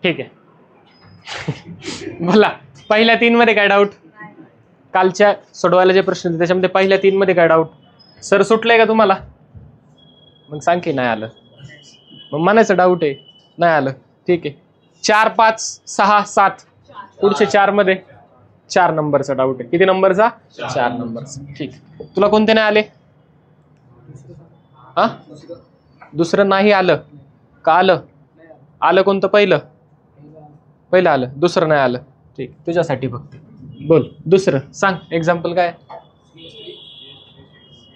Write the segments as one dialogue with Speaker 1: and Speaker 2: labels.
Speaker 1: ठीक आहे. बोला, पहिल्या 3 मध्ये काय डाऊट? कालच्या सोडवायला जे प्रश्न होते त्याच्यामध्ये पहिल्या 3 मध्ये काय डाऊट? सर सुटलंय का तुम्हाला? मग सांग की नाही आलं. मग म्हणायचं डाऊट आहे, नाही आलं. ठीक आहे. 4, 5, 6, 7 पुढचे 4 मध्ये 4 नंबरचा डाऊट आहे. किती नंबरचा? 4 नंबरचा. ठीक. तुला कोणते नाही आले? हा, दुसरं नाही आलं का? आलं. आलं कोणतं? पहिलं आलं, दुसरं नाही आलं. ठीक, तुझ्यासाठी फक्त. बोल दुसरं सांग. एक्झाम्पल काय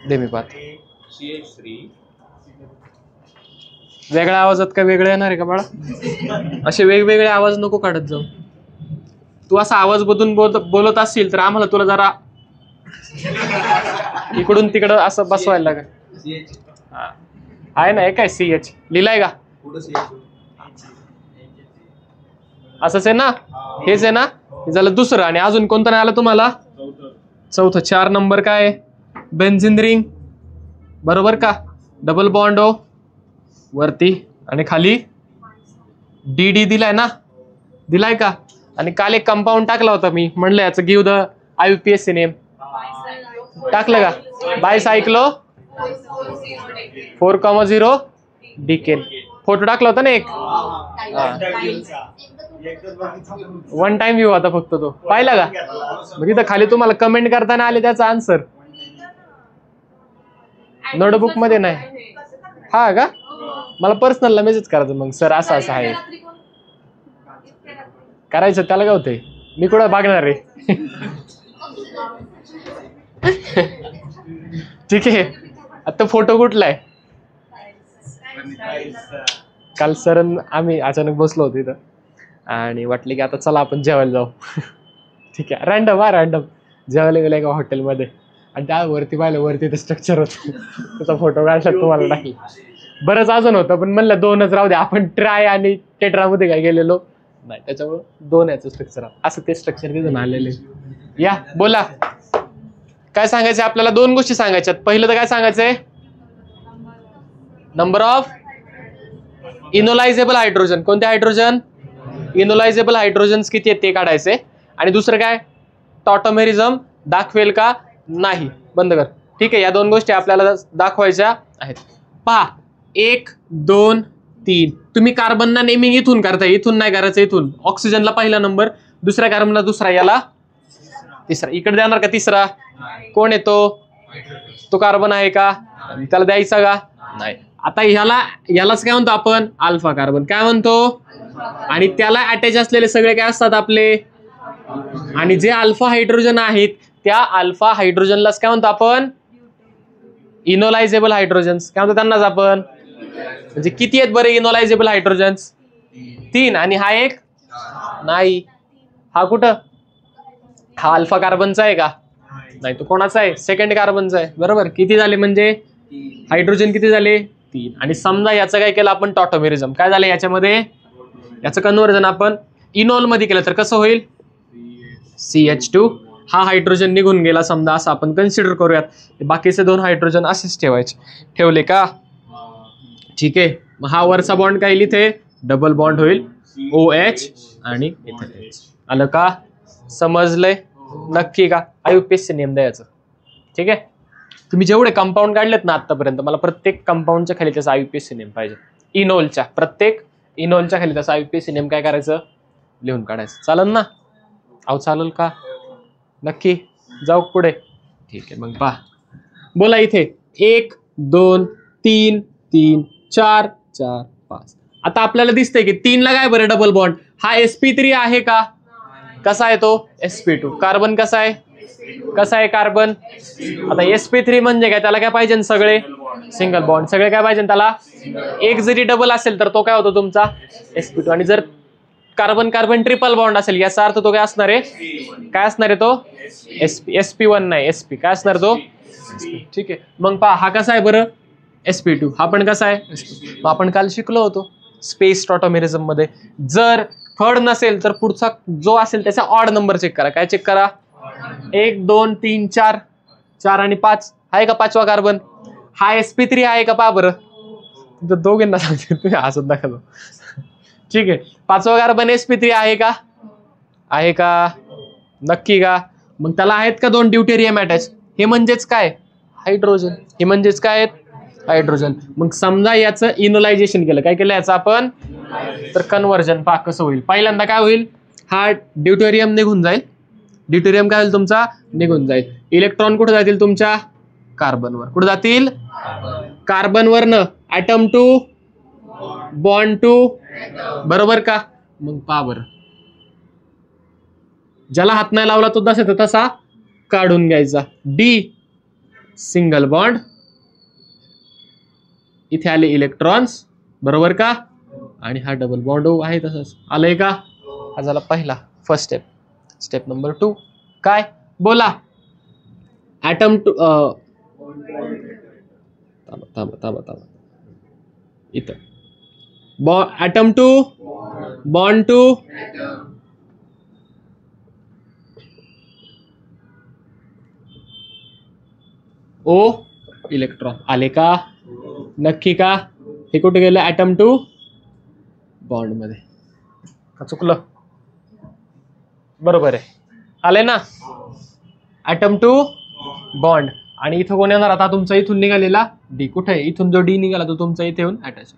Speaker 1: दे, मी पाहतो. वेगळ्या आवाजात काय वेगळं येणार आहे का बाळा? असे वेगवेगळे आवाज नको काढत जाऊ. तू असा आवाज बदलून बोलत असशील तर आम्हाला तुला जरा इकडून तिकडं असं बसवायला लागेल. आहे ना, काय CH लिहिलाय का? असंच आहे ना? हेच आहे ना? हे झालं दुसरं. आणि अजून कोणतं नाही आलं तुम्हाला? चौथं. 4 नंबर काय? बेन्झिन रिंग, बरोबर का? डबल बॉन्ड ओ वरती आणि खाली DD दिलाय ना? दिलाय का? आणि काल एक कंपाऊंड टाकला होता मी, म्हणलं याचं गिव्ह द IUPAC नेम. टाकलं का? बायसायक्लो 4,0 डिकेन. फोटो टाकला होता ना एक. 1 टाइम व्ह्यू होता फक्त तो. पाहिला का? मग तिथं खाली तुम्हाला कमेंट करताना आले त्याचा आन्सर. नोटबुक मध्ये नाही. हा का? मला पर्सनलला मेसेज करायचं मग, सर असं असं आहे करायचं. त्याला काय होतंय? मी कुठं बघणार आहे. ठीक आहे. आता फोटो कुठला आहे? काल सर आम्ही अचानक बसलो होतो इथं आणि वाटले की आता चला आपण जेवायला जाऊ. ठीक आहे, रॅन्डम जेवायला गेलं एका हॉटेलमध्ये आणि त्या वरती पाहिलं, वरती ते स्ट्रक्चर होतं. त्याचा फोटो काढला तुम्हाला टाकला. बरंच अजून होतं पण म्हणलं 2च राहू दे. आपण ट्राय आणि टेट्रामध्ये काय गेलेलो नाही, त्याच्यामुळे 2 याचं स्ट्रक्चर असं ते स्ट्रक्चर तिथून आलेले. या बोला, काय सांगायचं आपल्याला? 2 गोष्टी सांगायच्यात. पहिलं तर काय सांगायचंय? Number of enolizable hydrogen. कोणते हायड्रोजन? इनोलायझेबल हायड्रोजन्स किती आहेत ते काढायचे. आणि दुसरं काय? टॉटोमेरिझम दाखवेल का नाही. बंद कर. ठीक आहे, या 2 गोष्टी आपल्याला दाखवायच्या आहेत. पहा, 1, 2, 3. तुम्ही कार्बनना नेमिंग इथून करताय, इथून नाही करायचं. इथून ऑक्सिजनला पहिला नंबर, दुसऱ्या कार्बनला दुसरा, याला तिसरा. इकडे देणार का तिसरा? कोण येतो? तो कार्बन आहे का? त्याला द्यायचा का नाही. आता यालाच काय म्हणतो आपण? Alpha carbon. काय म्हणतो? आणि त्याला अटॅच असलेले सगळे काय असतात आपले? आणि जे अल्फा हायड्रोजन आहेत त्या अल्फा हायड्रोजनलाच काय म्हणतो आपण? इनोलायझेबल हायड्रोजन्स. काय म्हणतो त्यांनाच आपण? म्हणजे किती आहेत बरे इनोलायझेबल हायड्रोजन्स? 3. आणि हा एक नाही. हा कुठं? हा अल्फा कार्बनचा आहे का? नाही. तो कोणाचा आहे? सेकंड कार्बनचा आहे. बरोबर. किती झाले म्हणजे हायड्रोजन? किती झाले? 3. आणि समजा याचं काय केलं आपण? टॉटोमेरिझम. काय झालं याच्यामध्ये? याचं कन्व्हर्जन आपण इनोल मध्ये केलं तर कसं होईल? CH2. हा हायड्रोजन निघून गेला समजा, असं आपण कन्सिडर करूयात. बाकीचे 2 हायड्रोजन असेच ठेवायचे. ठेवले का? ठीक आहे. मग हा वरचा बॉन्ड काय लिहिते? डबल बॉन्ड होईल OH आणि इथं H. आलं का? समजलंय? नक्की का? IUPAC नेम द्यायचं. ठीक आहे. तुम्ही जेवढे कंपाऊंड काढलेत ना आतापर्यंत, मला प्रत्येक कंपाऊंडच्या खाली त्याचा IUPAC नेम पाहिजे. इनोलच्या प्रत्येक इनोलच्या खाली त्याचा IUPAC नेम काय करायचं? लिहून काढायचं. चालेल ना? अहो चालेल का? नक्की? जाऊ पुढे. ठीक आहे, मग पहा. बोला इथे 1, 2, 3, 3, 4, 4, 5. आता आपल्याला दिसतंय की 3 ला काय बरं डबल बॉन्ड? हा sp3 आहे का? कसा आहे तो? sp2. कार्बन कसा आहे? कसा आहे कार्बन? आता sp3 म्हणजे काय? त्याला काय पाहिजे? सगळे सिंगल बॉन्ड. सगळे काय पाहिजे त्याला? एक जरी डबल असेल तर तो काय होतो तुमचा? sp2. आणि जर कार्बन कार्बन ट्रिपल बॉन्ड असेल याचा अर्थ तो काय असणार आहे? काय असणार आहे तो? sp1 नाही, sp. काय असणार तो? ठीक आहे. मग पहा हा कसा आहे बरं? sp2. हा पण कसा आहे? मग आपण काल शिकलो होतो स्पेस टॉटोमेरिझम मध्ये, जर थर्ड नसेल तर पुढचा जो असेल त्याचा ऑड नंबर चेक करा. काय चेक करा? 1, 2, 3, 4. 4 आणि 5 आहे का 5वा कार्बन? हा sp3 आहे का? पहा बरं. दोघांना सांगते, तुम्ही हसत दाखवतो. ठीक आहे. 5वा कार्बन sp3 आहे का? आहे का? नक्की का? मग त्याला आहेत का 2 ड्यूटेरियम अटॅच? हे म्हणजेच काय? हायड्रोजन. हे म्हणजेच काय आहेत? हायड्रोजन. मग समजा याचं इनोलायझेशन केलं, काय केलं याचं आपण? तर कन्व्हर्जन पहा कसं होईल. पहिल्यांदा काय होईल? हा ड्यूटेरियम निघून जाईल. ड्यूटेरियम काय होईल तुमचा? निघून जाईल. इलेक्ट्रॉन कुठे जातील तुमच्या? कार्बनवर. कुठे जातील? कार्बनवर न ॲटम टू बॉन्ड टू, बरोबर का? मग पहा बरं, ज्याला हात नाही लावला तो तसा तसा काढून घ्यायचा. डी सिंगल बॉन्ड, इथे आले इलेक्ट्रॉन्स, बरोबर का? आणि हा डबल बॉन्ड आहे तसंच आलंय का? हा झाला पहिला फर्स्ट स्टेप. स्टेप नंबर 2 काय? बोला. ॲटम टू थांबा इथं ॲटम टू बॉन्ड टू ओ इलेक्ट्रॉन आले का? नक्की का? हे कुठे गेलं? ॲटम टू बॉन्ड मध्ये. का चुकलं? बरोबर आहे, आले ना? Atom to bond. आणि इथं कोण येणार आता? तुमचा इथून निघालेला डी. कुठे आहे? इथून जो डी निघाला तो तुमचा इथे येऊन अटॅच.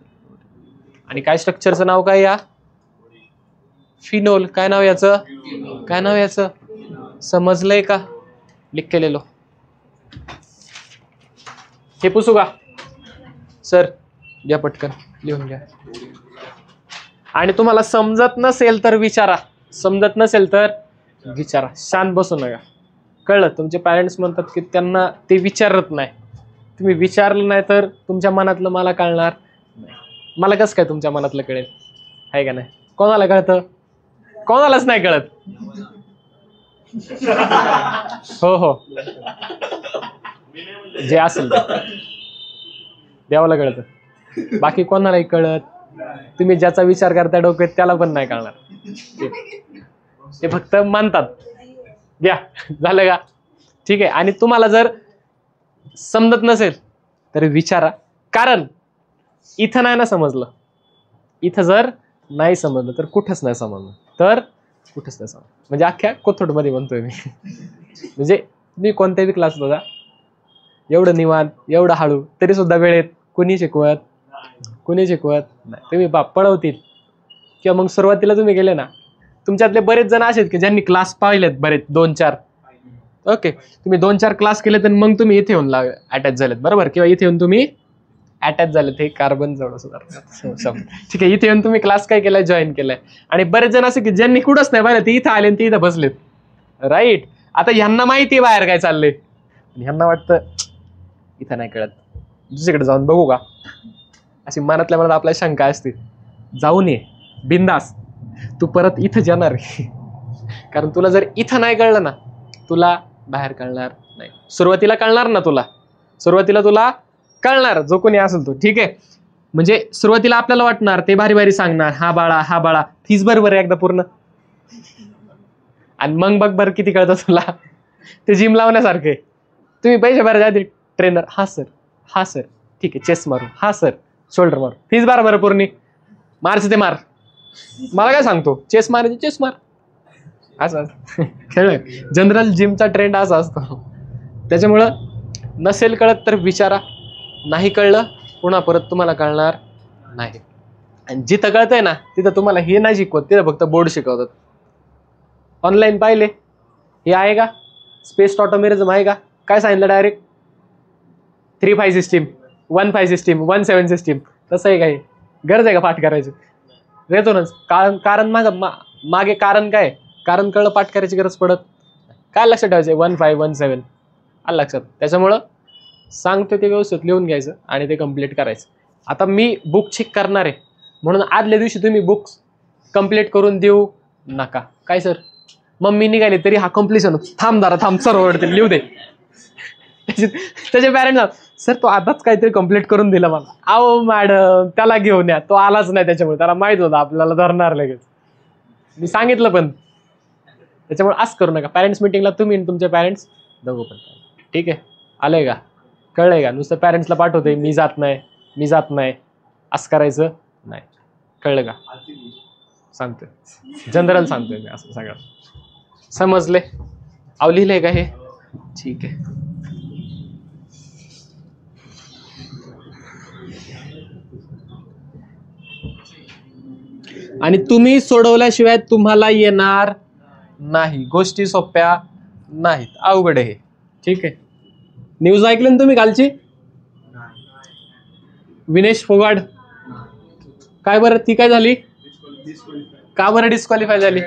Speaker 1: आणि काय स्ट्रक्चरचं नाव काय या? फिनोल. काय नाव याचं? काय नाव याचं? समजलंय का? लिख केलेलो. हे पुसू का सर? घ्या पटकन लिहून घ्या. आणि तुम्हाला समजत नसेल तर विचारा, समजत नसेल तर विचारा, शांत बसू नका. कळलं? तुमचे पॅरेंट्स म्हणतात की त्यांना ते विचारत नाही. तुम्ही विचारलं नाही तर तुमच्या मनातलं मला कळणार नाही. मला कसं काय तुमच्या मनातलं कळेल? आहे का नाही? कोणाला कळतं? कोणालाच नाही कळत. हो हो, जे असेल देवाला कळतं, बाकी कोणालाही कळत. तुम्ही ज्याचा विचार करता डोक्यात त्याला पण नाही कळणार. ते फक्त मानतात. घ्या, झालं का? ठीक आहे. आणि तुम्हाला जर समजत नसेल तर विचारा, कारण इथं नाही ना समजलं, इथं जर नाही समजलं तर कुठंच नाही समजलं, तर कुठंच नाही समजलं. म्हणजे अख्ख्या कोथरूडमध्ये म्हणतोय मी. म्हणजे तुम्ही कोणत्याही क्लास बघा, एवढं निवांत, एवढं हळू, तरी सुद्धा वेळेत कोणी शिकवत नाही. तुम्ही बाप पळवतील. किंवा मग सुरुवातीला तुम्ही गेले ना, तुमच्यातले बरेच जण असे की ज्यांनी क्लास पाहिलेत, बरेच 2-4. ओके, तुम्ही 2-4 क्लास केले तर मग तुम्ही इथे येऊन अटॅच झालेत, बरोबर? किंवा इथे येऊन तुम्ही अटॅच झालेत. हे कार्बन जवळ सुद्धा ठीक आहे. इथे येऊन तुम्ही क्लास काय केलाय? जॉईन केलाय. आणि बरेच जण असे की ज्यांनी कुठंच नाही पाहिलं ते इथं आले आणि ते इथं बसलेत, राईट? आता ह्यांना माहिती आहे बाहेर काय चाललंय, ह्यांना वाटतं इथं नाही कळत, दुसरीकडे जाऊन बघू का, अशी मनातल्या मनात आपल्या शंका असते. जाऊन ये बिंदास, तू परत इथं जाणार आहे. कारण तुला जर इथं नाही कळलं ना, तुला बाहेर कळणार नाही. सुरुवातीला कळणार ना तुला, सुरुवातीला तुला कळणार, जो कोणी असेल तो. ठीक आहे. म्हणजे सुरुवातीला आपल्याला वाटणार ते भारी भारी सांगणार, हा बाळा फीस बरोबर आहे एकदा पूर्ण. आणि मग बघ बरं किती कळतं तुला. ते जिम लावण्यासारखे. तुम्ही पैसे भरायच्या आधी ट्रेनर, हा सर ठीक आहे, चेस्ट मारू, हा सर शोल्डर मारू, फीस बरोबर पूर्ण, मारच ते मार. मला काय सांगतो? चेस्ट मारायची, चेस्ट मार. असं खेळ. जनरल जिमचा ट्रेंड असा असतो. त्याच्यामुळं नसेल कळत तर विचारा, नाही कळलं पुन्हा परत तुम्हाला कळणार नाही. आणि जिथं कळतंय ना तिथं तुम्हाला हे नाही शिकवत, तिथं फक्त बोर्ड शिकवतात. ऑनलाईन पाहिले हे आहे का? स्पेस टॉटोमेरिझम आहे का? काय सांगितलं डायरेक्ट? 3-5 system, 1-5 system, 1-7 system. तसं आहे काही गरज आहे का पाठ करायची? रेतोनच. कारण मागे कारण काय? कारण कळलं, पाठ करायची गरज पडत काय? लक्षात ठेवायचं 1-5, 1-7 आलं लक्षात. त्याच्यामुळं सांगतो ते व्यवस्थित लिहून घ्यायचं आणि ते कम्प्लीट करायचं. आता मी बुक चेक करणार आहे म्हणून आदल्या दिवशी तुम्ही बुक्स कम्प्लीट करून देऊ नका. काय सर? मम्मी निघाली तरी हा कम्प्लिशन, थांब सर ओरडते, लिहू दे. त्याचे पॅरेंट्स, सर तो आताच काहीतरी कम्प्लीट करून दिलं मला. अहो मॅडम त्याला घेऊन या, तो आलाच नाही, त्याच्यामुळे त्याला माहित होतं आपल्याला धरणार लगेच. मी सांगितलं पण. त्याच्यामुळे असं करू नका. पॅरेंट्स मिटिंगला तुम्ही आणि तुमचे पॅरेंट्स दोघं पण. ठीक आहे, आलंय का? कळलंय का? नुसतं पॅरेंट्सला पाठवते मी जात नाही असं करायचं नाही. कळलं का? सांगतोय जनरल सांगतोय मी असं सगळं. समजले? अहो लिहिलंय का हे? ठीक आहे. आणि तुम्ही सोडवल्याशिवाय तुम्हाला येणार नाही. गोष्टी सोप्या नाहीत, अवघड आहे. ठीक आहे. न्यूज ऐकली ना तुम्ही कालची? विनेश फोगाट काय बरं, ती काय झाली? का बरं डिस्क्वालिफाय झाली?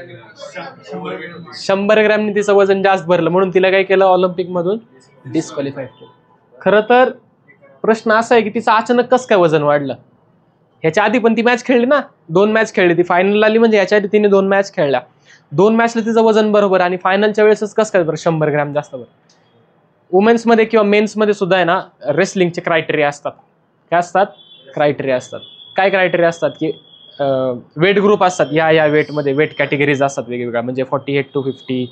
Speaker 1: 100 ग्रॅमनी तिचं वजन जास्त भरलं म्हणून तिला काय केलं, ऑलिम्पिक मधून डिस्क्वालिफाय केलं. खरं तर प्रश्न असा आहे की तिचं अचानक कसं काय वजन वाढलं? ह्याच्या आधी पण ती मॅच खेळली ना, 2 मॅच खेळली ती, फायनल आली म्हणजे याच्या आधी तिने 2 मॅच खेळल्या. 2 मॅचला तिचं वजन बरोबर आणि फायनलच्या वेळेसच कसं काय बरं 100 ग्रॅम जास्त बरं? वुमेन्स मध्ये किंवा मेन्स मध्ये सुद्धा आहे ना रेसलिंगचे क्रायटेरिया असतात. काय असतात? क्रायटेरिया असतात. काय क्रायटेरिया असतात की वेट ग्रुप असतात, या वेटमध्ये वेट कॅटेगरीज असतात वेगवेगळ्या, म्हणजे 48 to 50,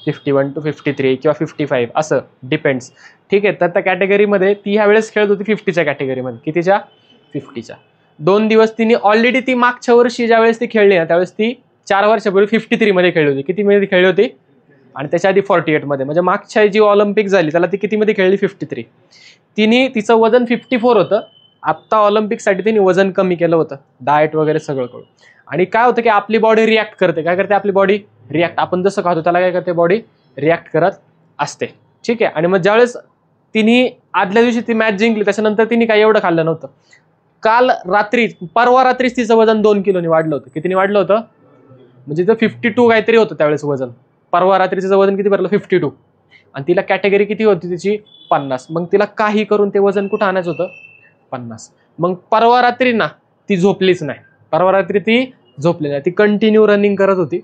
Speaker 1: 51 to 53 किंवा 55 असं डिपेंड्स. ठीक आहे. तर त्या कॅटेगरीमध्ये ती ह्या वेळेस खेळत होती 50च्या कॅटेगरीमध्ये. कितीच्या? 50च्या. 2 दिवस तिने ऑलरेडी ती मागच्या वर्षी ज्या वेळेस ती खेळली ना त्यावेळेस ती 4 वर्षापूर्वी 53 मध्ये खेळली होती. किती मध्ये खेळली होती? आणि त्याच्या आधी 48 मध्ये. म्हणजे मागच्या जी ऑलिम्पिक झाली त्याला ती किती मध्ये खेळली? 53. तिने तिचं वजन 54 होतं. आत्ता ऑलिम्पिकसाठी तिने वजन कमी केलं होतं, डाएट वगैरे सगळं करून. आणि काय होतं की आपली बॉडी रिॲक्ट करते. काय करते आपली बॉडी? रिॲक्ट. आपण जसं खातो त्याला काय करते बॉडी? रिॲक्ट करत असते. ठीक आहे. आणि मग ज्यावेळेस तिने आदल्या दिवशी ती मॅच जिंकली त्याच्यानंतर तिने काही एवढं खाल्लं नव्हतं. काल रात्री, परवा रात्रीच तिचं वजन 2 किलोनी वाढलं होतं. कितीने वाढलं होतं? म्हणजे ते 52 काहीतरी होतं त्यावेळेस वजन. परवा रात्री तिचं वजन किती भरलं? 52. आणि तिला कॅटेगरी किती होती तिची? 50. मग तिला काही करून ते वजन कुठं आणायचं होतं? 50. मग परवा रात्री ना ती झोपलीच नाही. परवा रात्री ती झोपली नाही. ती कंटिन्यू रनिंग करत होती,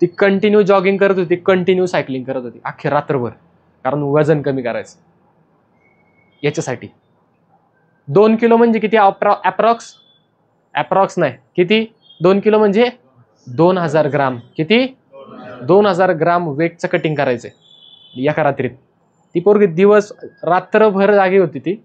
Speaker 1: ती कंटिन्यू जॉगिंग करत होती, कंटिन्यू सायकलिंग करत होती अख्खे रात्रभर. कारण वजन कमी करायचं याच्यासाठी. 2 किलो म्हणजे किती? अप्रॉक्स नाही, किती? 2 किलो म्हणजे 2000 ग्राम. किती? 2000 ग्राम वेटचं कटिंग करायचंय एका रात्रीत. ती पोरगी दिवस रात्रभर जागी होती. ती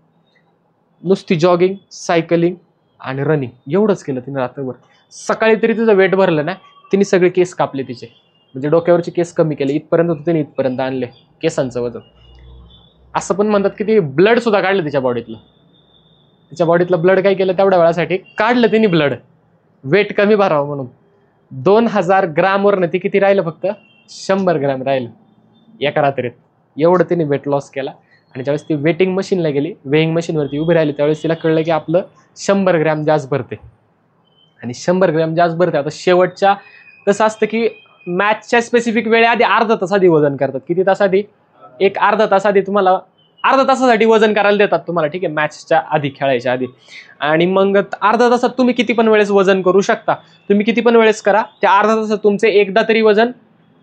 Speaker 1: नुसती जॉगिंग, सायकलिंग आणि रनिंग एवढंच केलं तिने रात्रभर. सकाळी तरी तिचं वेट भरलं ना, तिने सगळे केस कापले तिचे, म्हणजे डोक्यावरचे केस कमी केले. इथपर्यंत होते तिने, इथपर्यंत आणले केसांचं वजन. असं पण म्हणतात की ती ब्लड सुद्धा काढलं तिच्या बॉडीतलं. तिच्या बॉडीतलं ब्लड काय केलं तेवढ्या वेळासाठी? काढलं तिने ब्लड, वेट कमी भरावं म्हणून. 2000 ग्रामवरनं ती किती राहिलं? फक्त 100 ग्रॅम राहिलं एका रात्रीत. एवढं तिने वेट लॉस केला. आणि ज्यावेळेस ती वेटिंग मशीनला गेली, वेईंग मशीनवरती उभी राहिली, त्यावेळेस तिला कळलं की आपलं 100 ग्रॅम जास्त भरते. आणि 100 ग्रॅम जास्त भरते. आता शेवटच्या कसं असतं की मॅचच्या स्पेसिफिक वेळेआधी अर्धा तास आधी वजन करतात. किती तास आधी? एक अर्धा तास आधी तुम्हाला, अर्धा तासासाठी वजन करायला देतात तुम्हाला. ठीक आहे. मॅचच्या आधी, खेळायच्या आधी. आणि मग अर्धा तासात तुम्ही किती पण वेळेस वजन करू शकता. तुम्ही किती पण वेळेस करा. त्या अर्धा तासात तुमचे एकदा तरी वजन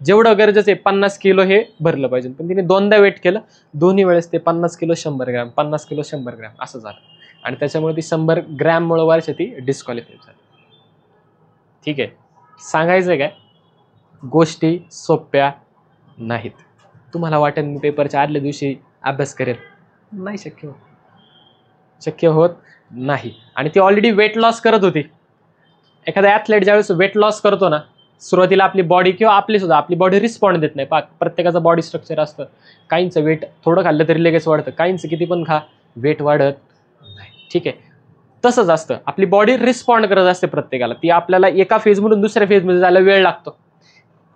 Speaker 1: जेवढं गरजेचं आहे 50 किलो हे भरलं पाहिजे. पण तिने 2दा वेट केलं, दोन्ही वेळेस ते 50 किलो 100 ग्रॅम, 50 किलो 100 ग्रॅम असं झालं. आणि त्याच्यामुळे ती 100 ग्रॅममुळे वर्ष ती डिस्क्वालिफाय झाली. ठीक आहे. सांगायचं काय? गोष्टी सोप्या नाहीत. तुम्हाला वाटेल मी पेपरच्या आदल्या दिवशी अभ्यास करेल, नाही शक्य होत नाही. आणि ती ऑलरेडी वेट लॉस करत होती. एखादा ॲथलेट ज्यावेळेस वेट लॉस करतो ना, सुरुवातीला आपली बॉडी किंवा आपली बॉडी रिस्पॉन्ड देत नाही. प्रत्येकाचं बॉडी स्ट्रक्चर असतं. काहींचं वेट थोडं खाल्लं तरी लगेच वाढतं, काहींचं किती पण खा वेट वाढत नाही. ठीक आहे. तसंच असतं, आपली बॉडी रिस्पॉन्ड करत असते प्रत्येकाला. ती आपल्याला एका फेजमधून दुसऱ्या फेजमध्ये जायला वेळ लागतो.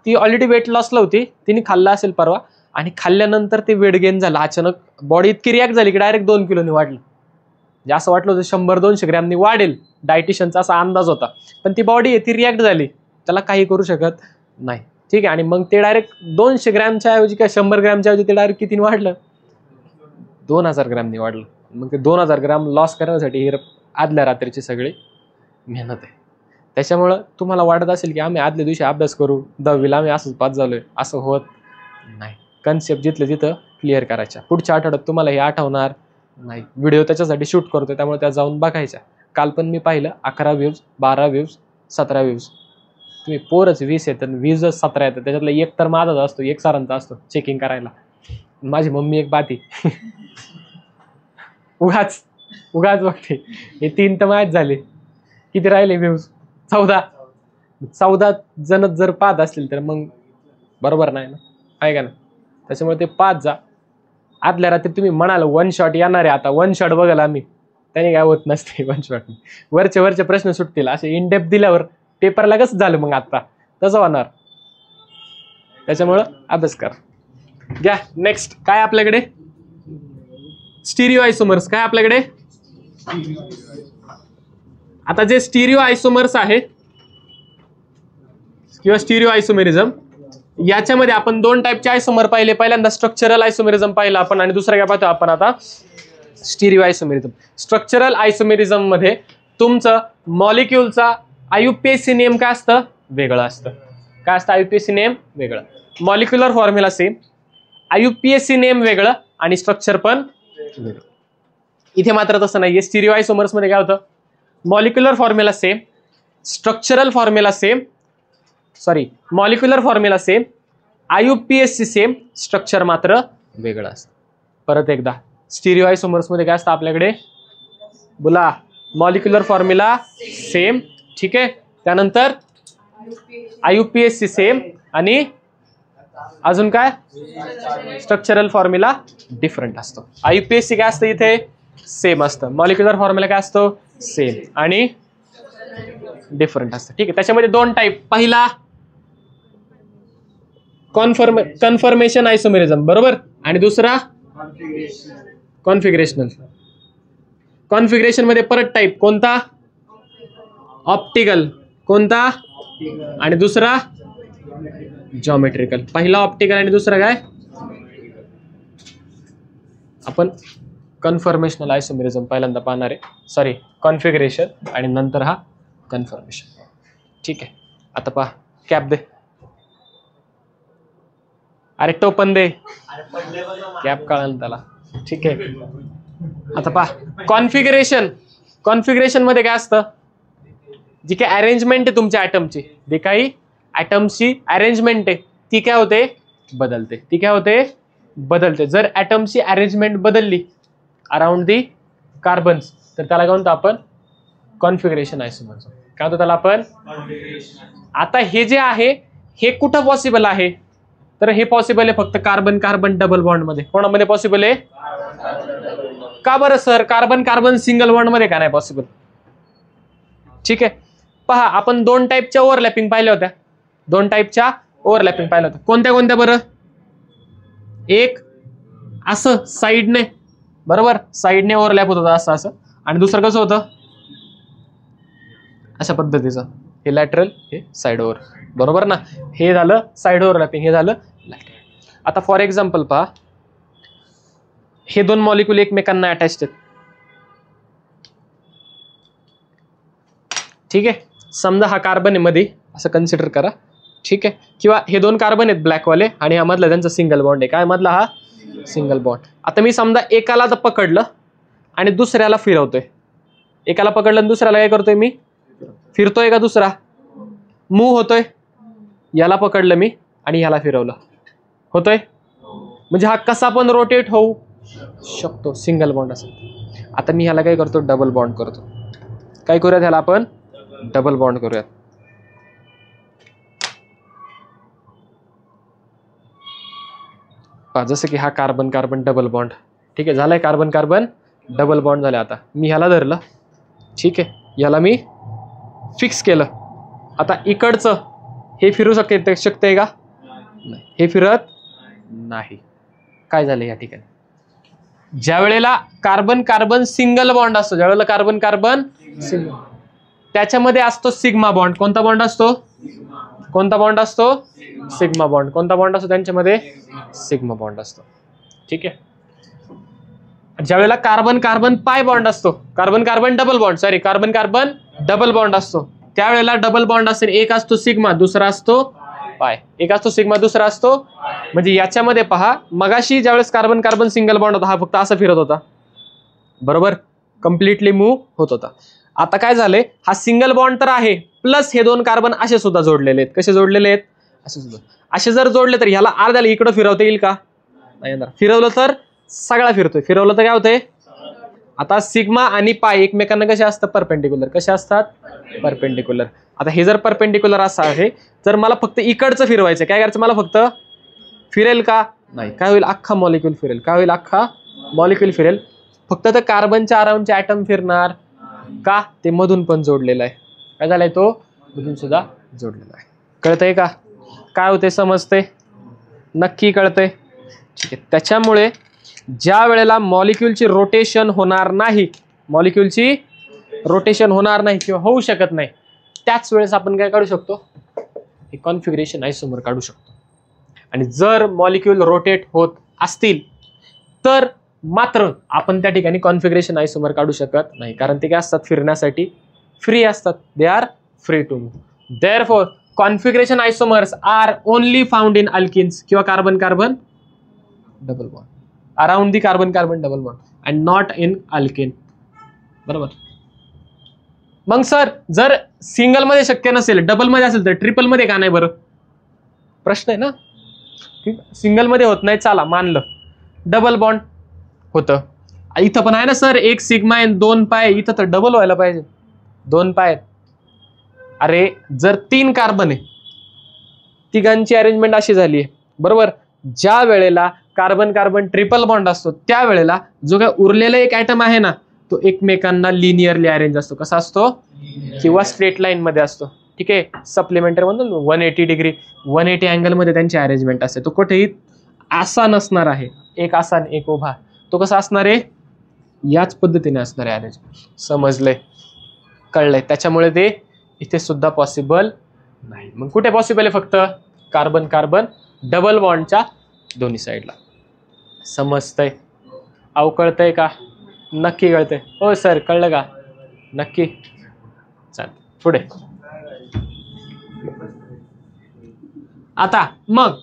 Speaker 1: ती ऑलरेडी वेट लॉसला होती, तिने खाल्लं असेल परवा, आणि खाल्ल्यानंतर ते वेट गेन झालं. अचानक बॉडी इतकी रिॲक्ट झाली की डायरेक्ट 2 किलोनी वाढलं. म्हणजे असं वाटलं होतं 100-200 ग्रॅमनी वाढेल, डायटिशियनचा असा अंदाज होता. पण ती बॉडी आहे ती रिॲक्ट झाली, त्याला काही करू शकत नाही. ठीक आहे. आणि मग ते डायरेक्ट 200 ग्रॅमच्या ऐवजी किंवा 100 ग्रॅमच्या ऐवजी ते डायरेक्ट कितीने वाढलं? 2000 ग्रॅमनी वाढलं. मग ते 2000 ग्रॅम लॉस करण्यासाठी ही आदल्या रात्रीची सगळी मेहनत आहे. त्याच्यामुळं तुम्हाला वाटत असेल की आम्ही आदल्या दिवशी अभ्यास करू, 10वीला आम्ही असंच पास झालोय, असं होत नाही. कन्सेप्ट जिथलं तिथं क्लिअर करायच्या. पुढच्या आठवड्यात तुम्हाला हे आठवणार नाही. व्हिडिओ त्याच्यासाठी शूट करतोय, त्यामुळे त्या जाऊन बघायच्या. काल पण मी पाहिलं 11 व्ह्यूज, 12 व्ह्यूज, 17 व्ह्यूज. तुम्ही पोरच 20 येतात, 20च 17 येतात. त्याच्यातला एक तर माझाच असतो, एक सरांचा असतो चेकिंग करायला. माझी मम्मी एक बाती उगाच बघते. हे 3 तर मॅच झाले. किती राहिले व्ह्यूज? 14 जण जर पाहत असतील तर मग बरोबर नाही ना, आहे का ना. त्याच्यामुळे ते 5 जा. आदल्या रात्री तुम्ही म्हणाल 1 शॉट येणार आहे, आता 1 शॉट बघाल आम्ही, त्याने काय होत नसते 1 शॉट. वरचे प्रश्न सुटतील असे इन डेप्थ दिल्यावर पेपरला कसं झालं मग आता तसं होणार. त्याच्यामुळं अभ्यास कर. घ्या नेक्स्ट काय आपल्याकडे, स्टिरिओ आयसोमर्स. काय आपल्याकडे आता जे स्टिरिओ आयसोमर्स आहे किंवा स्टिरिओ आयसोमेरिझम, याच्यामध्ये आपण 2 टाईपचे आयसोमर पाहिले. पहिल्यांदा स्ट्रक्चरल आयसोमेरिझम पाहिला आपण, आणि दुसरा काय पाहतो आपण आता, स्टिरिओ आयसोमेरिझम. स्ट्रक्चरल आयसोमेरिझम मध्ये तुमचं मॉलिक्यूलचा आयुपीएसी नेम काय असतं, वेगळं असतं. काय असतं, आयुपीएसी नेम वेगळं, molecular formula same, IUPAC name वेगळं आणि स्ट्रक्चर पण वेगळं. इथे मात्र तसं नाहीये. स्टिरिओ आयसोमर्स मध्ये काय होतं, molecular formula same, structural formula same, sorry molecular formula same, IUPAC same, structure मात्र वेगळं असतं. परत एकदा, स्टिरिओ आयसोमर्स मध्ये काय असतं आपल्याकडे, बोला, मॉलिक्युलर फॉर्म्युला सेम, ठीक आहे, त्यानंतर आयुपीएसी सेम, आणि अजून काय, स्ट्रक्चरल फॉर्म्युला डिफरंट असतो. आयुपीएसी काय असतं इथे, सेम असतं. मॉलिक्युलर फॉर्म्युला काय असतो, सेम आणि डिफरंट असतं. ठीक आहे. त्याच्यामध्ये 2 टाईप, पहिला कन्फर्मेशन आयसोमेरिझम, बरोबर, आणि दुसरा कॉन्फिगरेशनल. कॉन्फिगरेशन मध्ये परत टाईप कोणता, ऑप्टिकल, कोणता, आणि दुसरा जॉमेट्रिकल. पहिला ऑप्टिकल आणि दुसरा काय, आपण कन्फर्मेशनल आयसोमेरिझम पहिल्यांदा पाहणार आहे, सॉरी कॉन्फिगरेशन, आणि नंतर हा कन्फर्मेशन. ठीक आहे. आता पहा, कॅप दे, अरे टोपन दे, कॅप कळाल त्याला. ठीक आहे. आता पहा कॉन्फिगरेशन. कॉन्फिगरेशन मध्ये काय असतं, जी काही अरेंजमेंट आहे तुमच्या ॲटमची, जे काही ॲटमची अरेंजमेंट आहे ती काय होते, बदलते. ती काय होते, बदलते. जर ॲटमची अरेंजमेंट बदलली अराउंड दी कार्बन्स, तर त्याला काय म्हणतो आपण, कॉन्फिगरेशन आयसोमर्स. काय म्हणतो त्याला आपण. आता हे जे आहे हे कुठं पॉसिबल आहे, तर हे पॉसिबल आहे फक्त कार्बन कार्बन डबल बॉन्ड मध्ये. कोणामध्ये पॉसिबल आहे, का बरं sir, carbon carbon single bond मध्ये का नाही पॉसिबल. ठीक आहे. पहा, आपण 2 टाईपच्या ओव्हरलॅपिंग पाहिल्या होत्या. 2 टाईपच्या ओव्हरलॅपिंग पाहिल्या होत्या. कोणत्या कोणत्या बरं, एक असं साईडने, बरोबर, साईडने ओव्हरलॅप होत होतं असं असं, आणि दुसरं कसं होतं, अशा पद्धतीचं, हे लॅटरल, हे साईड ओव्हर, बरोबर ना. हे झालं साईड ओव्हरलॅपिंग, हे झालं लॅटरल. आता फॉर एक्झाम्पल पहा, हे 2 मॉलिक्यूल एकमेकांना अटॅच्ड आहेत. ठीक आहे. समजा हा कार्बन आहे मध्ये, असं कन्सिडर करा. ठीक आहे. किंवा हे 2 कार्बन आहेत ब्लॅकवाले, आणि हा मधला त्यांचा सिंगल बॉन्ड आहे. काय मधला, हा सिंगल बॉन्ड. आता मी समजा एकाला तर पकडलं आणि दुसऱ्याला फिरवतोय. एकाला पकडलं आणि दुसऱ्याला काय करतोय मी, फिरतोय का दुसरा, मूव्ह होतोय. याला पकडलं मी आणि ह्याला फिरवलं, होतोय. म्हणजे हा कसा पण रोटेट होऊ शकतो, सिंगल बॉन्ड असेल. आता मी ह्याला काय करतो, डबल बॉन्ड करतो. काय करूयात, ह्याला आपण डबल बॉन्ड करूयात. जसं की हा कार्बन कार्बन डबल बॉन्ड. ठीक आहे, झालाय कार्बन कार्बन डबल बॉन्ड झाले. आता मी ह्याला धरलं, ठीक आहे, ह्याला मी फिक्स केलं. आता इकडचं हे फिरू शकते का, नाही, हे फिरत नाही. काय झालं या ठिकाणी, ज्या वेळेला कार्बन कार्बन सिंगल बॉन्ड असतो, ज्या वेळेला कार्बन कार्बन सिंगल, त्याच्यामध्ये असतो सिग्मा बॉन्ड. कोणता बॉन्ड असतो, कोणता बॉन्ड असतो, सिग्मा बॉन्ड. कोणता बॉन्ड असतो त्यांच्यामध्ये, सिग्मा बॉन्ड असतो. ठीक आहे. ज्या वेळेला कार्बन कार्बन पाय बॉन्ड असतो, carbon carbon double bond, sorry carbon carbon double bond असतो, त्यावेळेला डबल बॉन्ड असेल, एक असतो सिग्मा, दुसरा असतो पाय. एक असतो सिग्मा, दुसरा असतो, म्हणजे याच्यामध्ये पहा, मगाशी ज्यावेळेस कार्बन कार्बन सिंगल बॉन्ड होता, हा फक्त असा फिरत होता, बरोबर, कम्प्लिटली मूव्ह होत होता. आता काय झालंय, हा सिंगल बॉन्ड तर आहे, प्लस हे 2 कार्बन असे सुद्धा जोडलेले आहेत. कसे जोडलेले आहेत, असे सुद्धा. असे जर जोडले तर ह्याला अर्ध्याला इकडं फिरवता येईल का, नाही येणार. फिरवलं तर सगळा फिरतोय, फिरवलं तर काय होतंय, आता सिग्मा आणि पाय एकमेकांना कसे असतात? परपेंडिक्युलर. कसे असतात? परपेंडिक्युलर. आता हे जर परपेंडिक्युलर असं आहे, जर मला फक्त इकडचं फिरवायचं, काय करायचं मला? फक्त फिरेल का? नाही. काय होईल? अख्खा मॉलिक्यूल फिरेल. काय होईल? अख्खा मॉलिक्यूल फिरेल. फक्त तर कार्बनच्या अराउंडचे ॲटम फिरणार का? ते मधून पण जोडलेलं आहे. काय झालंय? तो मधून सुद्धा जोडलेला आहे. कळतंय का? काय होते? समजते? नक्की कळतंय? ठीक आहे. त्याच्यामुळे ज्या वेळेला मॉलिक्यूलची रोटेशन होणार नाही, मॉलिक्यूलची रोटेशन होणार नाही किंवा होऊ शकत नाही, त्याच वेळेस आपण काय काढू शकतो? हे कॉन्फिगरेशन आयसोमर काढू शकतो. आणि जर मॉलिक्यूल रोटेट होत असतील तर मात्र आपण त्या ठिकाणी कॉन्फिगरेशन आयसोमर काढू शकत नाही, कारण ते काय असतात? फिरण्यासाठी फ्री असतात. They are free to move. Therefore configuration isomers are only found in alkenes किंवा carbon carbon double bond, around the carbon carbon double bond and not in alkane. बरोबर. मग सर जर सिंगल मध्ये शक्य नसेल, डबल मध्ये असेल तर ट्रिपल मध्ये का नाही? बरं प्रश्न आहे ना. सिंगल मध्ये होत नाही, चला मानलं. डबल बॉन्ड होतं. इथं पण आहे ना सर, एक सिग्मा आहे 2 पाय. इथं तर डबल व्हायला पाहिजे, 2 पाय. अरे जर 3 कार्बन आहे, तिघांची अरेंजमेंट अशी झाली आहे, बरोबर. ज्या वेळेला कार्बन कार्बन ट्रिपल बॉन्ड असतो त्यावेळेला जो काय उरलेला एक ॲटम आहे ना, तो एकमेकांना लिनियरली अरेंज असतो. कसा असतो? किंवा स्ट्रेट लाईन मध्ये असतो. ठीक आहे. सप्लिमेंटरी म्हणतो 180 डिग्री, 180 अँगल मध्ये त्यांची अरेंजमेंट असते. तो कुठेही असा नसणार आहे, एक असा एक उभा. तो कसा असणार आहे? याच पद्धतीने असणार आहे अरेंजमेंट. समजलंय? कळलंय? त्याच्यामुळे ते इथे सुद्धा पॉसिबल नाही. मग कुठे पॉसिबल आहे? फक्त कार्बन कार्बन डबल बॉन्डच्या दोन्ही साईडला. समजतंय? अहो कळतंय का? नक्की कळतंय? हो सर कळलं का? नक्की. चाल पुढे. आता मग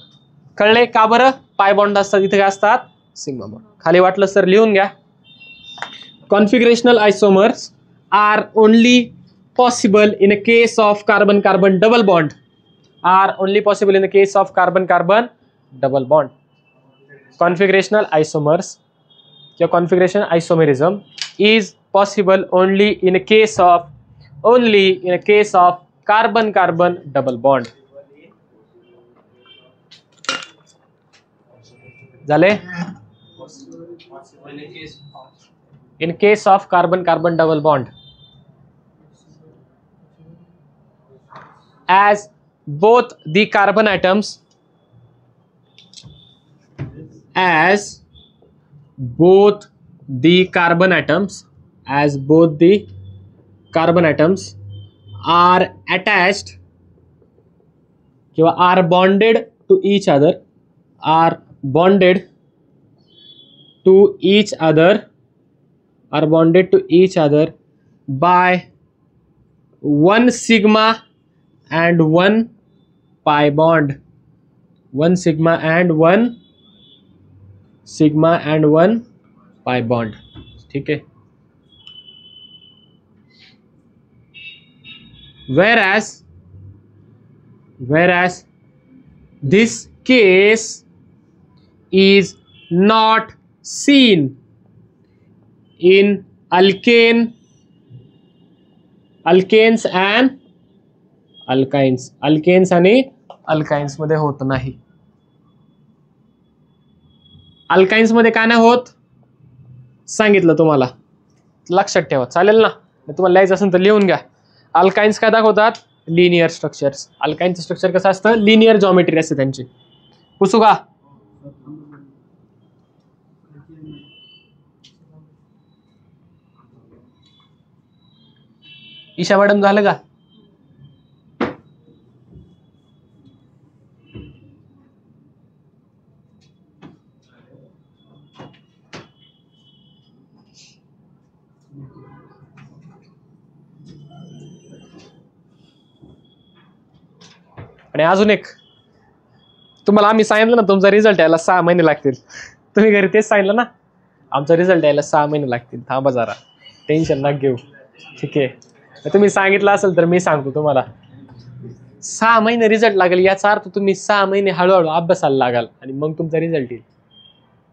Speaker 1: कळले का बरं? पाय बॉन्ड असतात, इथे काय असतात? Sigma bond. खाली वाटलं सर लिहून घ्या. Configurational isomers are only possible in a case of carbon carbon double bond, are only possible in the case of carbon carbon double bond. Configurational isomers or configuration isomerism is possible only in a case of carbon carbon double bond. झाले? In case of carbon carbon double bond, as both the carbon atoms are attached किंवा are bonded to each other by one sigma and one pi bond. One sigma and one pi bond. ठीक है. Whereas this case is not seen in alkanes and alkynes. Alkenes आणि alkynes मध्ये होत नाही. Alkynes मध्ये काय नाही होत सांगितलं तुम्हाला, लक्षात ठेवा. चालेल ना? तुम्हाला लिहायचं असेल तर लिहून घ्या. अल्काइन्स काय दाखवतात? Linear structures. अल्काइन्सचं स्ट्रक्चर कसं असतं? लिनियर जॉमेट्री असते त्यांची. पुसू का? ईशा मॅडम झालं का? आणि अजून एक तुम्हाला आम्ही सांगितलं ना, तुमचा रिझल्ट यायला 6 महिने लागतील. तुम्ही घरी तेच सांगितलं ना, आमचा रिझल्ट यायला 6 महिने लागतील. थांबा जरा, टेन्शन नका घेऊ. ठीक आहे. तुम्ही सांगितलं असेल तर मी सांगतो तुम्हाला 6 महिने रिझल्ट लागेल. याचा अर्थ तुम्ही 6 महिने हळूहळू अभ्यासाला लागाल आणि मग तुमचा रिझल्ट येईल.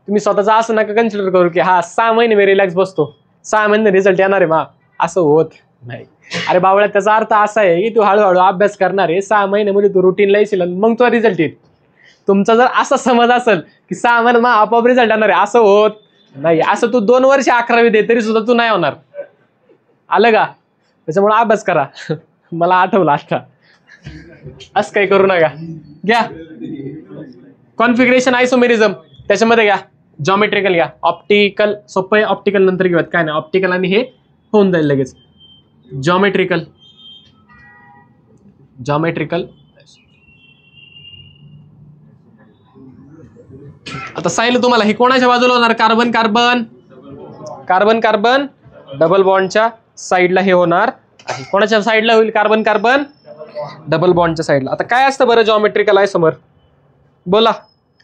Speaker 1: तुम्ही स्वतःचा असं नका कन्सिडर करू की हा 6 महिने मी रिलॅक्स बसतो, 6 महिने रिझल्ट येणार आहे मा, असं होत नाही. अरे बावळ्या, त्याचा अर्थ असा आहे की तू हळूहळू अभ्यास करणार आहे, 6 महिन्यामध्ये तू रुटीन लायशील मग तो रिझल्ट येईल. तुमचा जर असा समज असेल की 6 महिन्यात मा आपोआप रिझल्ट येणार आहे, असं होत नाही. असं तू 2 वर्ष 11वी दे तरी सुद्धा तू नाही होणार. आलं का? त्याच्यामुळे अभ्यास करा. मला आठवलं आता. असं काही करू नका. घ्या कॉन्फिगरेशन आयसोमेरिझम, त्याच्यामध्ये घ्या जॉमेट्रिकल, घ्या ऑप्टिकल. सोपं आहे, ऑप्टिकल नंतर घेऊयात, काय नाही. ऑप्टिकल आणि हे होऊन जाईल लगेच. Geometrical, geometrical. आता सांगितलं तुम्हाला हे कोणाच्या बाजूला होणार? Carbon carbon, carbon carbon double बॉन्डच्या साईडला हे होणार आहे. कोणाच्या साईडला होईल? कार्बन कार्बन डबल बॉन्डच्या साईडला. आता काय असतं बरं जॉमेट्रिकल आयसोमर? बोला.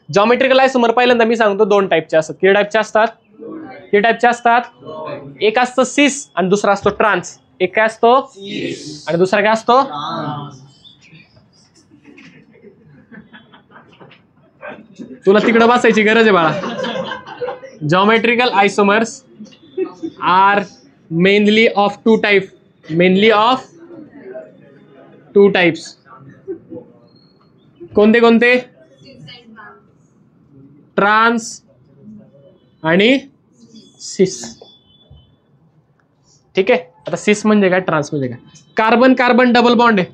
Speaker 1: जॉमेट्रिकल आयसोमर पहिल्यांदा मी सांगतो 2 टाईपचे असतात. किती टाईपचे असतात? किती टाईपचे असतात? एक असतं सिस आणि दुसरा असतो ट्रान्स. एक काय असतो आणि दुसरा काय असतो? तुला तिकडे बसायची गरज आहे बाळा. Geometrical isomers are mainly of 2 type. Mainly of 2 types. कोणते कोणते? ट्रान्स आणि सिस. ठीक आहे. आता सिस म्हणजे काय, ट्रान्स म्हणजे काय? कार्बन कार्बन डबल बॉन्ड आहे.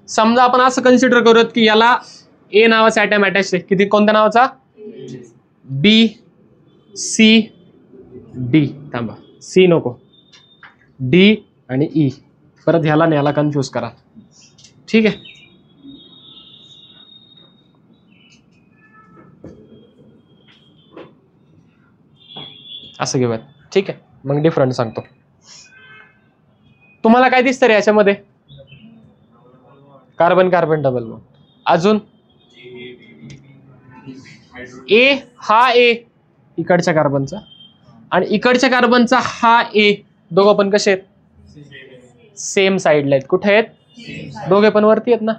Speaker 1: समजा आपण असं कन्सिडर करूयात की याला ए नावाचा ॲटम अटॅच आहे. किती? कोणत्या नावाचा? B C D. थांबा, सी नको, डी आणि ई. परत ह्याला आणि ह्याला कन्फ्यूज करा. ठीक आहे. असं घेऊयात. ठीक आहे. मग डिफरंट सांगतो. तुम्हाला काय दिसतं रे याच्यामध्ये? Carbon carbon double bond. अजून ए, हा ए इकडच्या कार्बनचा आणि इकडच्या कार्बनचा हा ए, दोघं पण कसे आहेत? सेम साईडला आहेत. कुठे आहेत? दोघे पण वरती आहेत ना.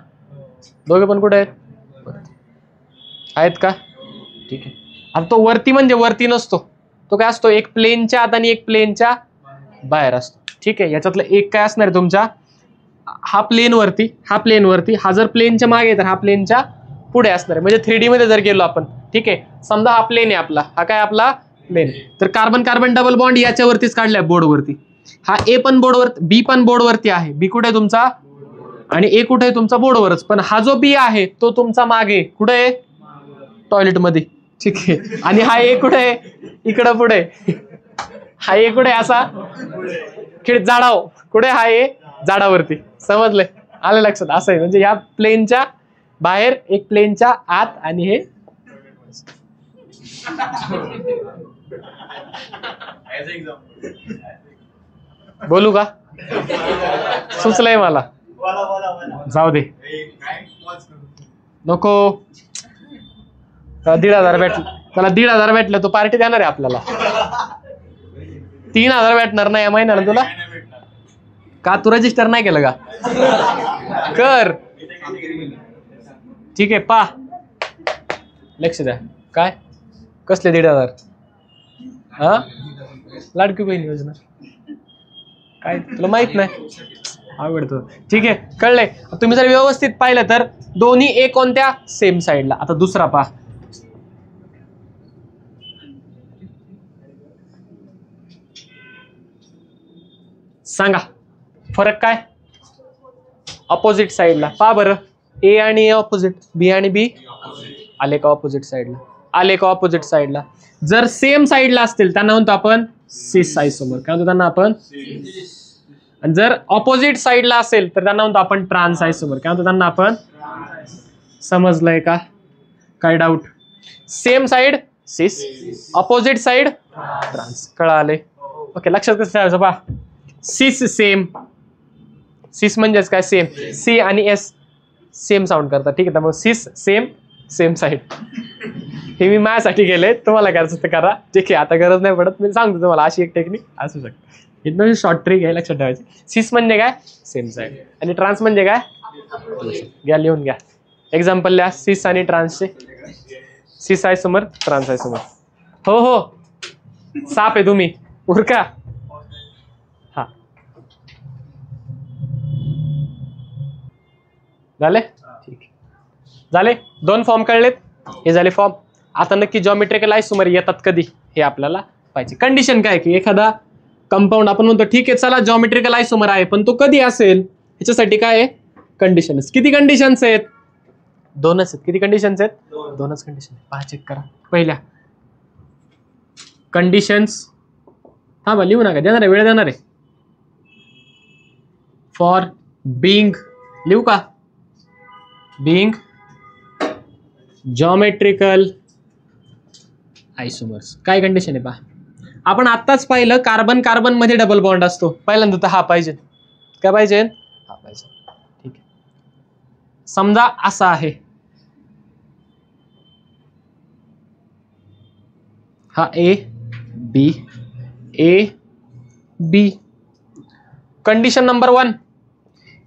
Speaker 1: दोघे पण कुठे आहेत? आहेत का? ठीक आहे. आता तो वरती म्हणजे वरती नसतो, तो काय असतो? एक प्लेनच्या आत आणि एक प्लेनच्या बाहेर असतो. ठीक आहे. याच्यातलं एक काय असणार आहे तुमच्या? हा प्लेन वरती, हा प्लेन वरती. हा जर प्लेनच्या मागे तर हा प्लेनच्या पुढे असणार आहे. म्हणजे 3D मध्ये जर गेलो आपण, ठीक आहे, समजा हा प्लेन आहे आपला, हा काय आपला प्लेन, तर कार्बन कार्बन डबल बॉन्ड याच्यावरतीच काढलाय बोर्डवरती. हा ए पण बोर्डवर, बी पण बोर्डवरती आहे. बी कुठे आहे तुमचा? आणि ए कुठे आहे तुमचा? बोर्डवरच. पण हा जो बी आहे तो तुमचा मागे कुठे आहे? टॉयलेटमध्ये. ठीक आहे. आणि हा ए कुठे आहे? इकडं पुढे. हा ए कुठे? असा झाडाव कुठे? हा ए झाडावरती. समजलंय? आलं लक्षात? असं आहे. म्हणजे या प्लेनच्या बाहेर, एक प्लेनच्या आत आणि हे बोलू का? सुचलंय मला. जाऊ दे, नको. 1,500 भेटलं त्याला. 1,500 भेटलं तो पार्टी देणार आहे आपल्याला. 3,000 भेटणार नाही या महिन्याला तुला. का तू रजिस्टर नाही केलं का? कर. ठीक आहे. पा लक्ष द्या. काय कसले 1,500? हा, लाडकी बहीण योजना. काय तुला माहित नाही? आवडतो. ठीक आहे, कळलंय. तुम्ही जर व्यवस्थित पाहिलं तर दोन्ही ए कोणत्या? सेम साईडला. आता दुसरा पहा. सांगा फरक काय? ऑपोजिट साईडला. पहा बरं, ए आणि ए ऑपोजिट, बी आणि बी आले का ऑपोजिट साईडला? आले का ऑपोजिट साईडला? जर सेम साईडला असतील त्यांना म्हणतो आपण सिस आयसोमर. काय म्हणतो त्यांना आपण? आणि जर ऑपोजिट साईडला असेल तर त्यांना म्हणतो आपण ट्रान्स आयसोमर. काय म्हणतो त्यांना आपण? समजलंय का? काय डाऊट? सेम साईड सिस, ऑपोजिट साईड ट्रान्स. कळाले? ओके. लक्षात कसं ठेवायचं पहा. सिस सेम, सिस म्हणजेच काय? सेम. सी आणि एस सेम साऊंड करतात. ठीक आहे. त्यामुळे सिस सेम, सेम साईड. हे मी माझ्यासाठी केले, तुम्हाला करायचं तर करा. ठीक आहे. आता गरज नाही पडत, मी सांगतो तुम्हाला. अशी एक टेक्निक असू शकते. इथं शॉर्ट ट्रिक आहे, लक्षात ठेवायची. सिस म्हणजे काय? Same side. आणि ट्रान्स म्हणजे काय? घ्या लिहून घ्या. एक्झाम्पल लिहा सिस आणि ट्रान्सचे. सिस आयसोमर, ट्रान्स आयसोमर. हो हो, साप आहे तुम्ही, उरका. झाले? ठीक आहे, झाले. 2 फॉर्म कळलेत, हे झाले फॉर्म. आता नक्की जॉमेट्रिकल आयसोमर येतात कधी हे आपल्याला पाहिजे. कंडिशन काय की एखादा कंपाऊंड आपण म्हणतो ठीक आहे चला जॉमेट्रिकल आयसोमर आहे, पण तो कधी असेल ह्याच्यासाठी काय आहे? कंडिशन्स. किती कंडिशन्स आहेत? 2च आहेत. किती कंडिशन्स आहेत? 2च कंडिशन. पहा चेक करा. पहिल्या कंडिशन्स, थांबा लिहू नका, देणार आहे, वेळ देणार आहे. फॉर बिंग, लिहू का? Being geometrical isomers. काय कंडिशन आहे पहा. आपण आत्ताच पाहिलं कार्बन कार्बन मध्ये डबल बॉन्ड असतो. पहिल्यांदा तर हा पाहिजे. काय पाहिजे? हा पाहिजे. ठीक आहे. समजा असा आहे, हा A B A B. Condition number 1,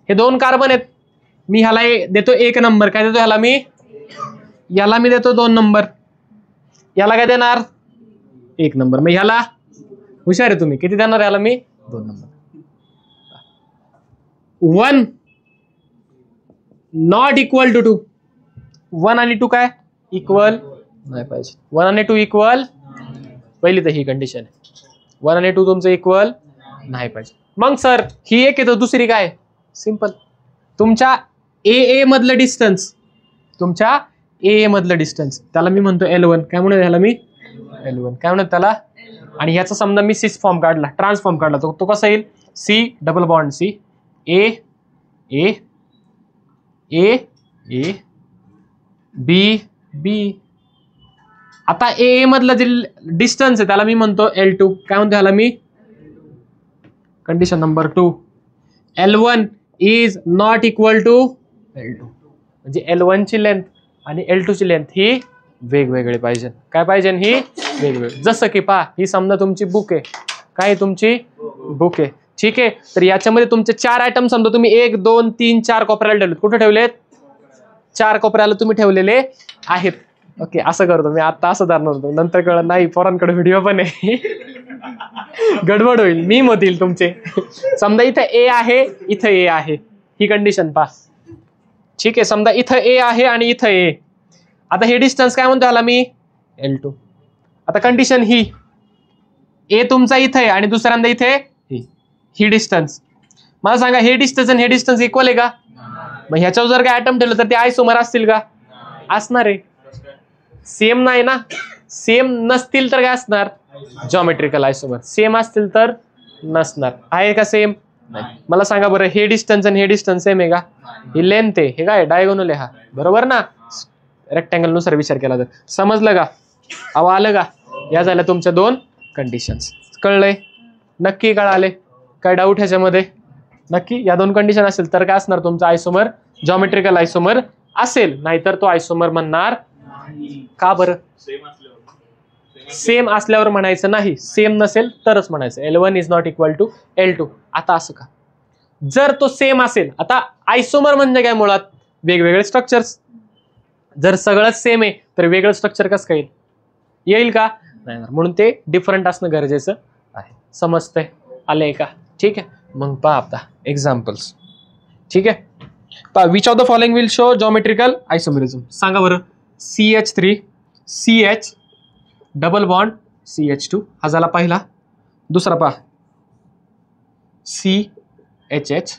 Speaker 1: हे 2 कार्बन आहेत. मी ह्याला देतो 1 नंबर. काय देतो ह्याला मी? याला मी देतो 2 नंबर. याला काय देणार? 1 नंबर. मग ह्याला हुशार आहे तुम्ही, किती देणार ह्याला मी? 2 नंबर. 1 not equal to 2. 1 आणि 2 काय इक्वल नाही पाहिजे. 1 आणि 2 इक्वल, पहिली तर ही कंडिशन आहे. 1 आणि 2 तुमचं इक्वल नाही पाहिजे. मग सर ही एक आहे तर दुसरी काय? सिंपल. तुमच्या ए मधलं डिस्टन्स, तुमच्या ए मधलं डिस्टन्स, त्याला मी म्हणतो L1. काय म्हणतो ह्याला मी? L1. काय म्हणतो त्याला? आणि ह्याचा समजा मी सिस फॉर्म काढला, ट्रान्सफॉर्म काढला, तो कसा येईल? C double bond C A A A A B B. आता ए मधलं जे डिस्टन्स आहे त्याला मी म्हणतो L2. काय म्हणतो ह्याला मी? Condition number 2, L1 is not equal to L2. म्हणजे L1 ची लेंथ आणि L2 ची लेंथ ही वेगवेगळे पाहिजे. काय पाहिजे? ही वेगवेगळे. जसं की पहा, ही समजा तुमची बुक आहे. काय तुमची बुक आहे? ठीक आहे. तर याच्यामध्ये तुमचे 4 आयटम समजा तुम्ही 1 2 3 4 कोपऱ्याला ठेवलेत. कुठे ठेवलेत? 4 कोपऱ्याला तुम्ही ठेवलेले आहेत. ओके, असं करतो मी. आता असं धरणार होतो, नंतर कळलं नाही पोरांकडे व्हिडिओ पण आहे. गडबड होईल, मीम होतील तुमचे. समजा इथं ए आहे, इथं ए आहे, ही कंडिशन पहा. ठीक आहे. समजा इथं ए आहे आणि इथं ए. आता हे डिस्टन्स काय म्हणतो ह्याला मी? L2. आता कंडिशन ही, ए तुमचा इथं आहे आणि दुसऱ्यांदा इथे ही डिस्टन्स. मला सांगा हे डिस्टन्स आणि हे डिस्टन्स इक्वल आहे का? मग ह्याच्यावर जर काय ॲटम ठेवलं तर ते आयसोमर असतील का? असणार आहे. सेम नाही ना. सेम नसतील तर काय असणार? जॉमेट्रिकल आयसोमर. सेम असतील तर नसणार. आहे का सेम? नाही. मला सांगा बरं, हे डिस्टन्स आणि हे डिस्टन्स सेम आहे का? ही लेंथ आहे, हे काय डायगोनल आहे हा, बरोबर ना? रेक्टँगल नुसार विचार केला तर. समजलं का? अहो आलं का? या झाल्या तुमच्या 2 कंडिशन्स. कळलंय? नक्की कळाले? काय डाऊट ह्याच्यामध्ये? नक्की या 2 कंडिशन असेल तर काय असणार तुमचा आयसोमर? जॉमेट्रिकल आयसोमर असेल. नाहीतर तो आयसोमर म्हणणार. का बरं? सेम असल्यावर म्हणायचं नाही, सेम नसेल तरच म्हणायचं. L1 is not equal to L2. आता असं का? जर तो सेम असेल, आता आयसोमर म्हणजे काय मुळात? वेगवेगळे स्ट्रक्चर्स. जर सगळंच सेम आहे तर वेगळं स्ट्रक्चर कसं काय येईल का? नाही. म्हणून ते डिफरंट असणं गरजेचं आहे. समजतंय? आलंय का? ठीक आहे. मग पहा आता एक्झाम्पल्स. ठीक आहे. पहा, which of the following will show geometrical isomerism. सांगा बरं. CH3 CH double bond CH2 हा झाला पहिला. दुसरा पहा, CHH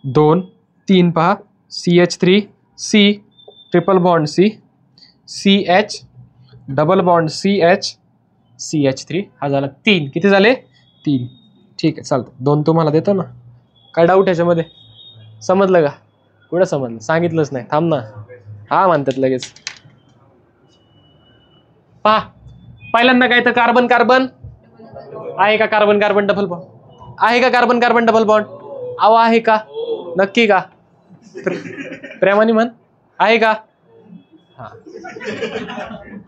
Speaker 1: 2 3 पहा, CH3 C triple bond C CH double bond CH CH3 हा झाला 3. किती झाले? 3. ठीक आहे, चालतं. 2 तुम्हाला देतो ना. काय डाऊट ह्याच्यामध्ये? समजलं का? कुठं समजलं? सांगितलंच नाही. थांब ना. हा म्हणतात लगेच. पहा, पहिल्यांदा काय तर कार्बन कार्बन आहे का? कार्बन कार्बन डबल बॉन्ड आहे का? कार्बन कार्बन डबल बॉन्ड अहो आहे का? नक्की का? प्रेमाने म्हण, आहे का? हा.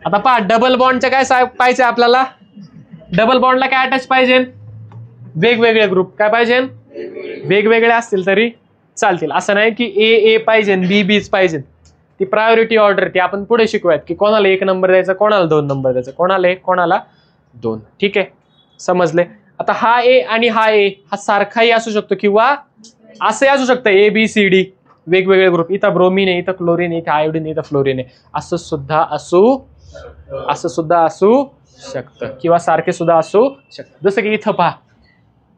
Speaker 1: आता पहा, डबल बॉन्डच्या काय पाहिजे आपल्याला? डबल बॉन्डला काय अटॅच पाहिजे? वेगवेगळे ग्रुप. काय पाहिजे? वेगवेगळे असतील तरी चालतील. असं नाही की ए पाहिजे बी बीच पाहिजे. ती प्रायोरिटी ऑर्डर ती आपण पुढे शिकूयात की कोणाला 1 नंबर द्यायचा, कोणाला 2 नंबर द्यायचा, कोणाला 1 कोणाला 2. ठीक आहे, समजले? आता हा ए आणि हा ए हा सारखाही असू शकतो किंवा असंही असू शकतं ABCD. वेगवेगळे ग्रुप, इथं ब्रोमीन आहे, इथं क्लोरीन आहे, इथं आयोडीन आहे, इथं फ्लोरीन आहे, असं सुद्धा असू शकतं किंवा सारखे सुद्धा असू शकतं. जसं की इथं पहा,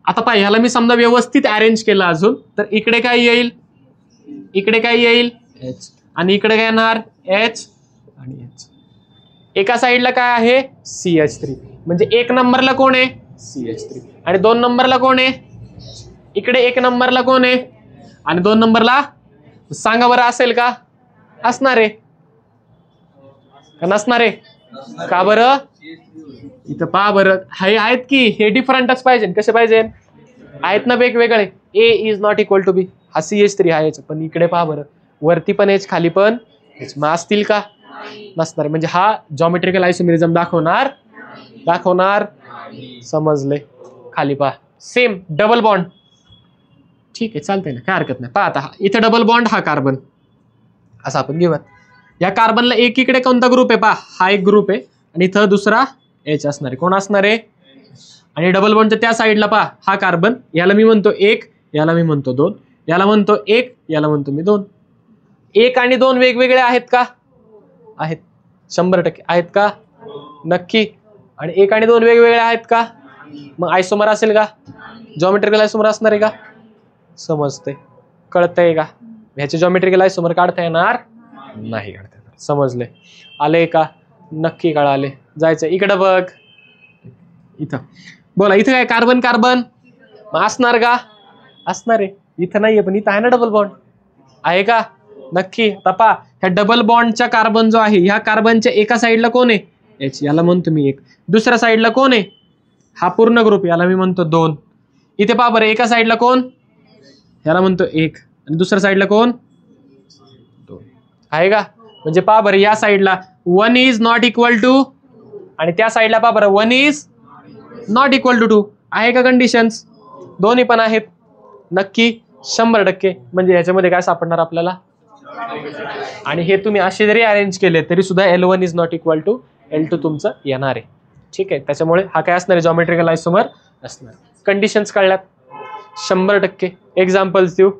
Speaker 1: आता पहा ह्याला मी समजा व्यवस्थित अरेंज केलं अजून, तर इकडे काय येईल, इकडे काय येईल H, आणि इकडे काय येणार H आणि H. एका साईडला काय आहे CH3, म्हणजे 1 नंबरला कोण आहे CH3 आणि 2 नंबरला कोण आहे, इकडे 1 नंबरला कोण आहे आणि 2 नंबरला, सांगा बरं असेल का, असणार आहे का नसणार आहे, का बरं, इथं पहा बरं, हे आहेत की हे डिफरंटच पाहिजे, कसे पाहिजे आहेत ना वेगवेगळे. A is not equal to B, हा CH3 आहे, पण इकडे पहा बरं, वरती पण H खाली पण H, मग असतील का, नसणार, म्हणजे हा जॉमेट्रिकल आयसोमेरिझम दाखवणार, समजले. खाली पहा सेम डबल बॉन्ड, ठीक आहे चालतंय ना, काय हरकत नाही. पहा आता इथे डबल बॉन्ड, हा कार्बन, असं आपण घेऊयात. या कार्बनला एकीकडे कोणता ग्रुप आहे पहा, हा एक ग्रुप आहे आणि इथं दुसरा H असणार आहे, कोण असणार आहे, आणि डबल बॉन्डच्या त्या साईडला पहा हा कार्बन, याला मी म्हणतो 1, याला मी म्हणतो 2, याला म्हणतो 1, याला म्हणतो मी 2. 1 आणि 2 वेगवेगळे आहेत का, आहेत, 100% आहेत का, नक्की. आणि 1 आणि 2 वेगवेगळे आहेत का, मग आयसोमर असेल का, जॉमेट्रिकल आयसोमर असणार आहे का, समजते, कळतंय का, ह्याचे जॉमेट्रिकल आयसोमर काढता येणार नाही, काढता येणार, समजले, आले का, नक्की कळाले. जायचं इकडं बघ, इथं बोला, इथं काय कार्बन कार्बन, मग असणार का, असणार आहे, इथं नाहीये पण इथं आहे ना डबल बॉन्ड, आहे का, नक्की. तपा ह्या डबल बॉन्डच्या कार्बन जो आहे, ह्या कार्बनच्या एका साईडला कोण आहे H, याला म्हणतो मी 1, दुसऱ्या साईडला कोण आहे, हा पूर्ण ग्रुप, याला मी म्हणतो 2. इथे पहा बरं, एका साईडला कोण, याला म्हणतो 1 आणि दुसऱ्या साईडला कोण 2, आहे का, म्हणजे पहा बरं या साईडला 1 इज नॉट इक्वल टू आणि त्या साईडला पहा बरं 1 इज नॉट इक्वल टू 2, आहे का कंडिशन्स, दोन्ही पण आहेत, नक्की 100%. म्हणजे ह्याच्यामध्ये काय सापडणार आपल्याला, आणि हे तुम्ही असे जरी अरेंज केले तरी सुद्धा L1 is not equal to L2 तुमचं येणार आहे, ठीक आहे. त्याच्यामुळे हा काय असणार आहे, जॉमेट्रिकल आयसोमर असणार. कंडिशन्स कळल्यात 100%. एक्झाम्पल्स देऊ,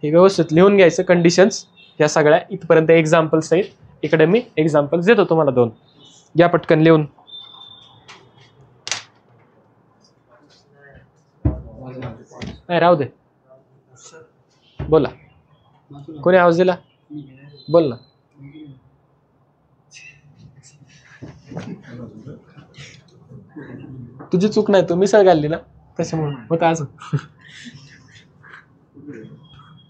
Speaker 1: हे व्यवस्थित लिहून घ्यायचं कंडिशन्स या सगळ्या, इथपर्यंत एक्झाम्पल्स आहेत, इकडे मी एक्झाम्पल्स देतो तुम्हाला 2, घ्या पटकन लिहून. नाही राहू दे, बोला, कोणी आवाज दिला, बोल ना. तुझी चूक नाही, तू मिसळ घालली ना त्याच्यामुळे होतं असं.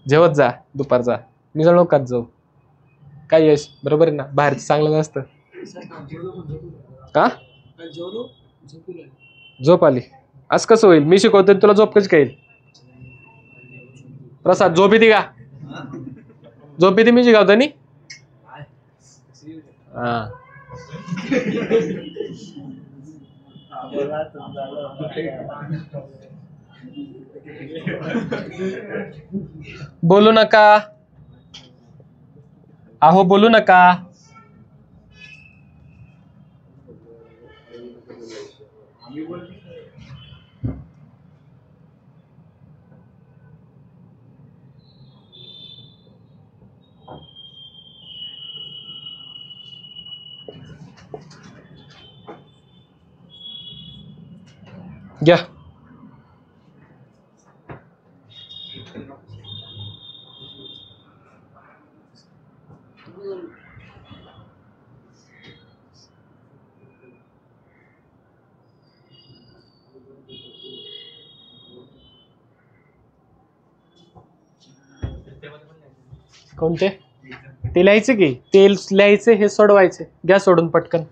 Speaker 1: जेवत जा, दुपारचा मिसळ नको खात जाऊ, काय यश, बरोबर आहे ना, बाहेरचं चांगलं नसतं का, झोप आली, असं कसं होईल, मी शिकवतोय तुला झोप कशी काय येईल, प्रसाद झोप येते का, झोप येते मी शिकवतो नी, हा बोलू नका, अहो बोलू नका, घ्या. कोणते ते लिहायचे की तेल लिहायचे, हे सोडवायचे, घ्या सोडून पटकन.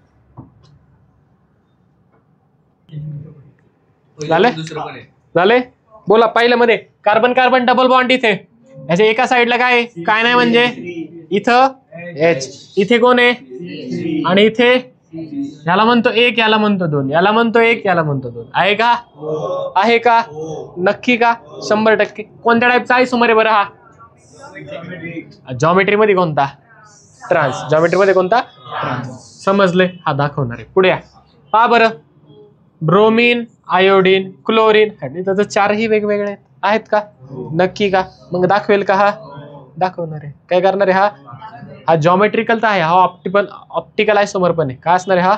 Speaker 1: झाले बोला. पहिल्यामध्ये कार्बन कार्बन डबल बॉन्ड, इथे याच्या एका साईडला काय काय नाही, म्हणजे इथं H, इथे कोण आहे आणि इथे याला म्हणतो 1, याला म्हणतो 2, याला म्हणतो 1, याला म्हणतो 2, आहे का, आहे का, नक्की का, 100%. कोणत्या टाईपचा आयसोमर आहे बरं हा, जॉमेट्री मध्ये कोणता, ट्रान्स, जॉमेट्री मध्ये कोणता ट्रान्स, समजले, हा दाखवणार आहे. पुढे पहा बरं, ब्रोमीन, आयोडीन, क्लोरीन, त्याचं 4ही वेगवेगळे आहेत का, नक्की का, मग दाखवेल का हा, दाखवणार आहे. काय करणार आहे? हा जॉमेट्रिकल तर आहे, हा ऑप्टिकल आयसोमर पण आहे. काय असणार आहे हा?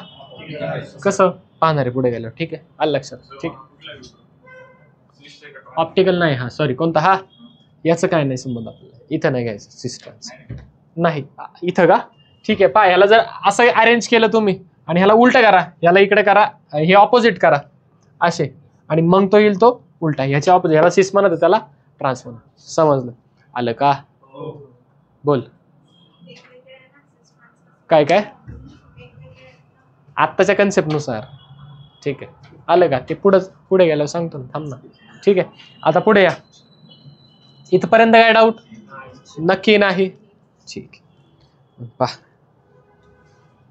Speaker 1: कसं पाहणार आहे पुढे गेलो. ठीक आहे, आलं लक्षात. ठीक, ऑप्टिकल नाही हा, सॉरी, कोणता हा? याचं काय नाही संबंध आपल्याला, इथं नाही घ्यायचं सिस्टम नाही, इथं का? ठीक आहे, पहा ह्याला जर असं अरेंज केलं तुम्ही आणि ह्याला उलट करा, ह्याला इकडे करा, हे ऑपोजिट करा असे, आणि मग तो येईल तो उलटा, ह्याच्या ऑपोजिट. ह्याला सिस म्हणत, त्याला ट्रान्स म्हणत. समजलं? आलं का? बोल. काय काय आत्ताच्या कन्सेप्ट नुसार. ठीक आहे, आलं का? ते पुढे गेल्यावर सांगतो ना, थांब ना. ठीक आहे, आता पुढे या. इथपर्यंत काय डाऊट? नक्की नाही. ठीक आहे, पहा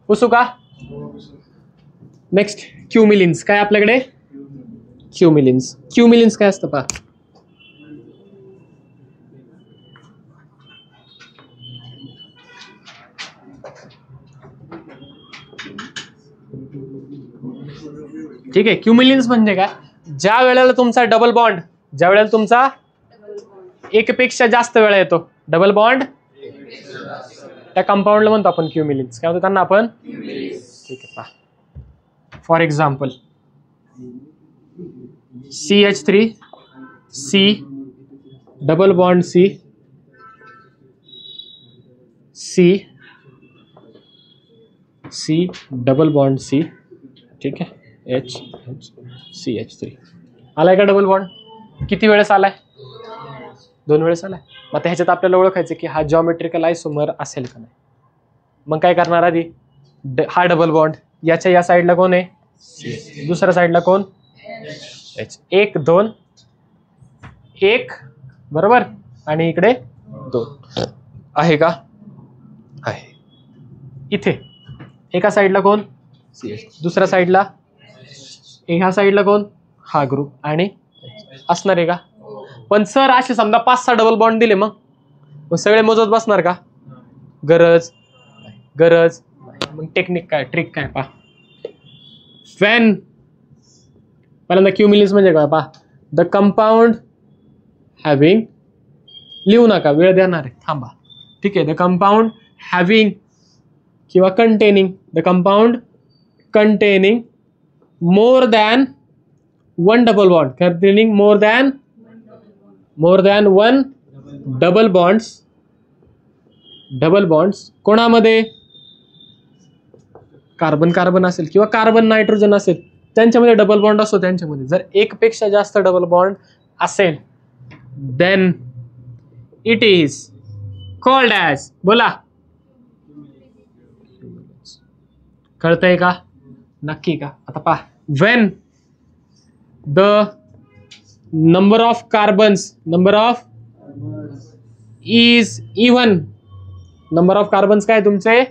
Speaker 1: पुसू का? नेक्स्ट क्युमिलिन्स. काय आपल्याकडे? क्युमिलिन्स. क्युमिलिन्स काय असतं पहा. ठीक आहे, क्युमिलिन्स म्हणजे काय? ज्या वेळेला तुमचा डबल बॉन्ड, ज्या वेळेला तुमचा एकपेक्षा जास्त वेळा येतो डबल बॉन्ड, त्या कंपाऊंडला म्हणतो आपण क्युमिलिन्स. काय म्हणतो त्यांना आपण? ठीक आहे, पहा for example CH3 C double bond C C C double bond C. ठीक आहे, H CH3 आलाय का डबल बॉन्ड? किती वेळेस आलाय? 2 वेळेस आलाय. मग ह्याच्यात आपल्याला ओळखायचं की हा जॉमेट्रिकल आयसोमर असेल का नाही. मग काय करणार आधी? हा डबल बॉन्ड, याच्या या साईडला कोण आहे? दुसऱ्या साईडला कोण? H. 1 2 1 बरोबर, आणि इकडे 2 आहे का? आहे. इथे एका साईडला कोण? CH, दुसऱ्या साईडला, ह्या साईडला कोण? हा ग्रुप, आणि असणार आहे का? पण सर असे समजा 5-6 डबल बॉन्ड दिले, मग सगळे मोजत बसणार का? गरज मग टेक्निक काय, ट्रिक काय पहा. व्हेन पहिल्यांदा क्युमिलिन्स म्हणजे काय पहा. द कंपाऊंड हॅव्हिंग, लिहू नका, वेळ देणार आहे, थांबा. ठीक आहे, द कंपाऊंड हॅव्हिंग किंवा containing, the compound containing more than one double bond, containing more than one double bonds कोणामध्ये? कार्बन कार्बन असेल किंवा कार्बन नायट्रोजन असेल, त्यांच्यामध्ये डबल बॉन्ड असतो. त्यांच्यामध्ये जर एकपेक्षा जास्त डबल बॉन्ड असेल, then it is called as, बोला, कळतंय का? नक्की का? आता पहा, when the number of carbons is even, number of carbons काय तुमचे?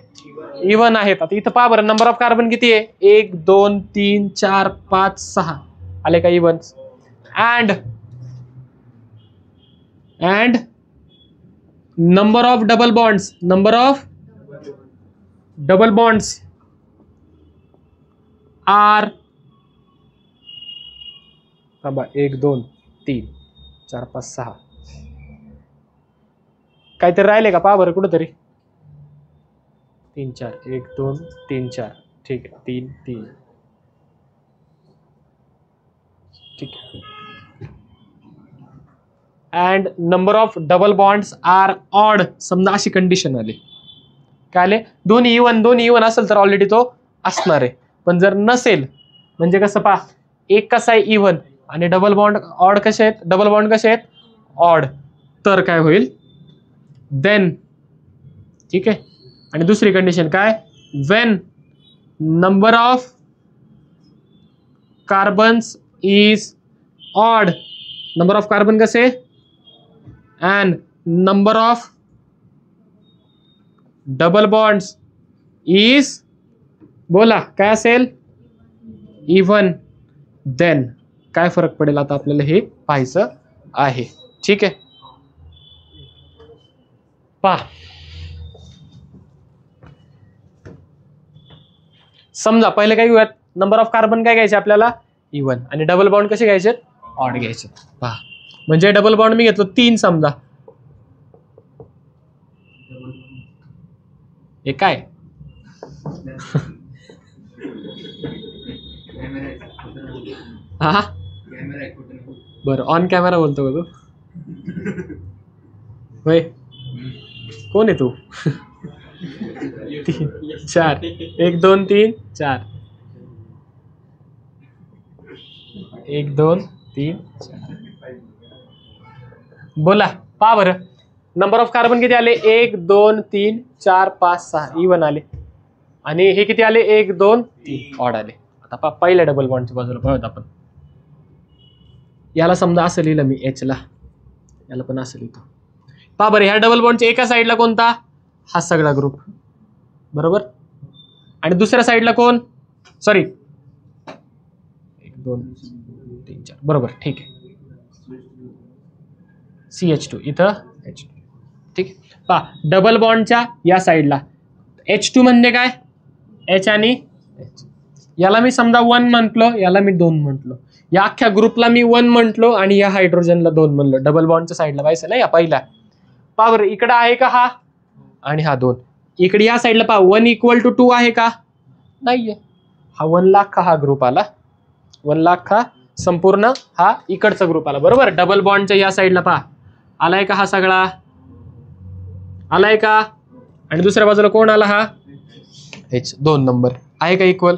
Speaker 1: इव्हन आहेत. आता इथं पहा बरं, नंबर ऑफ कार्बन किती आहे? 1 2 3 4 5 6 आले का even. and number of double bonds are 1 2 3 4 5 6 काहीतरी राहिले का? पहा बरं कुठंतरी. 3 4 1 2 3 4. ठीक आहे, 3 3. ठीक आहे. And number of double bonds are odd, समजा अशी कंडिशन आली. काय आले? दोन्ही इव्हन असेल तर ऑलरेडी तो असणार आहे. पण जर नसेल म्हणजे कसं पहा, एक कसा आहे इव्हन आणि डबल बॉन्ड ऑड कसे आहेत? डबल बॉन्ड कसे आहेत? ऑड. तर काय होईल? देन. ठीक आहे, आणि दुसरी कंडिशन काय? When number of carbons is odd, number of carbon कसे? And number of double bonds is, बोला काय असेल? इव्हन. देन काय फरक पडेल आता आपल्याला हे पाहायचं आहे. ठीक आहे, पहा समजा पहिले काय घेऊयात, नंबर ऑफ कार्बन काय घ्यायचे आपल्याला? इव्हन, आणि डबल बॉन्ड कसे घ्यायचे? ऑड घ्यायचे. पहा म्हणजे डबल बॉन्ड मी घेतलो 3 समजा, हे काय? हा बरं, ऑन कॅमेरा बोलतो का तू? होय, कोण आहे तू? 3 4 1 2 3 4 1 2 3 4 बोला. पहा बरं, नंबर ऑफ कार्बन किती आले? 1 2 3 4 5 6 इवन आले. आणि हे किती आले? 1 2 3 ऑड आले. आता पहा, पहिल्या डबल बॉन्डच्या बाजूला पाहूयात आपण. याला समजा असं लिहिलं मी, एच ला, याला पण असं लिहितो. पहा बरं, ह्या डबल बॉन्डच्या एका साईडला कोणता? हा सगळा ग्रुप, बरोबर. आणि दुसऱ्या साईडला कोण? सॉरी, 1 2 3 4 बरोबर, ठीक आहे. CH2 इथं H2, ठीक आहे. पहा, डबल बॉन्डच्या या साईडला H2 म्हणजे काय? H आणि H. याला मी समजा 1 म्हटलो, याला मी 2 म्हटलो. या अख्ख्या ग्रुपला मी 1 म्हटलो आणि या हायड्रोजनला 2 म्हणलो. डबल बॉन्डच्या साईडला पाहिजे ना या पहिला. पहा बरं, इकडं आहे का हा आणि हा 2. इकडे या साईडला पहा, 1 = 2 आहे का? नाहीये. हा 1 लाख हा ग्रुप आला, 1 लाख हा संपूर्ण हा इकडचा ग्रुप आला, बरोबर. डबल बॉन्डच्या या साईडला पहा, आलाय का हा सगळा? आलाय का? आणि दुसऱ्या बाजूला कोण आला? हा H 2 नंबर. आहे का इक्वल?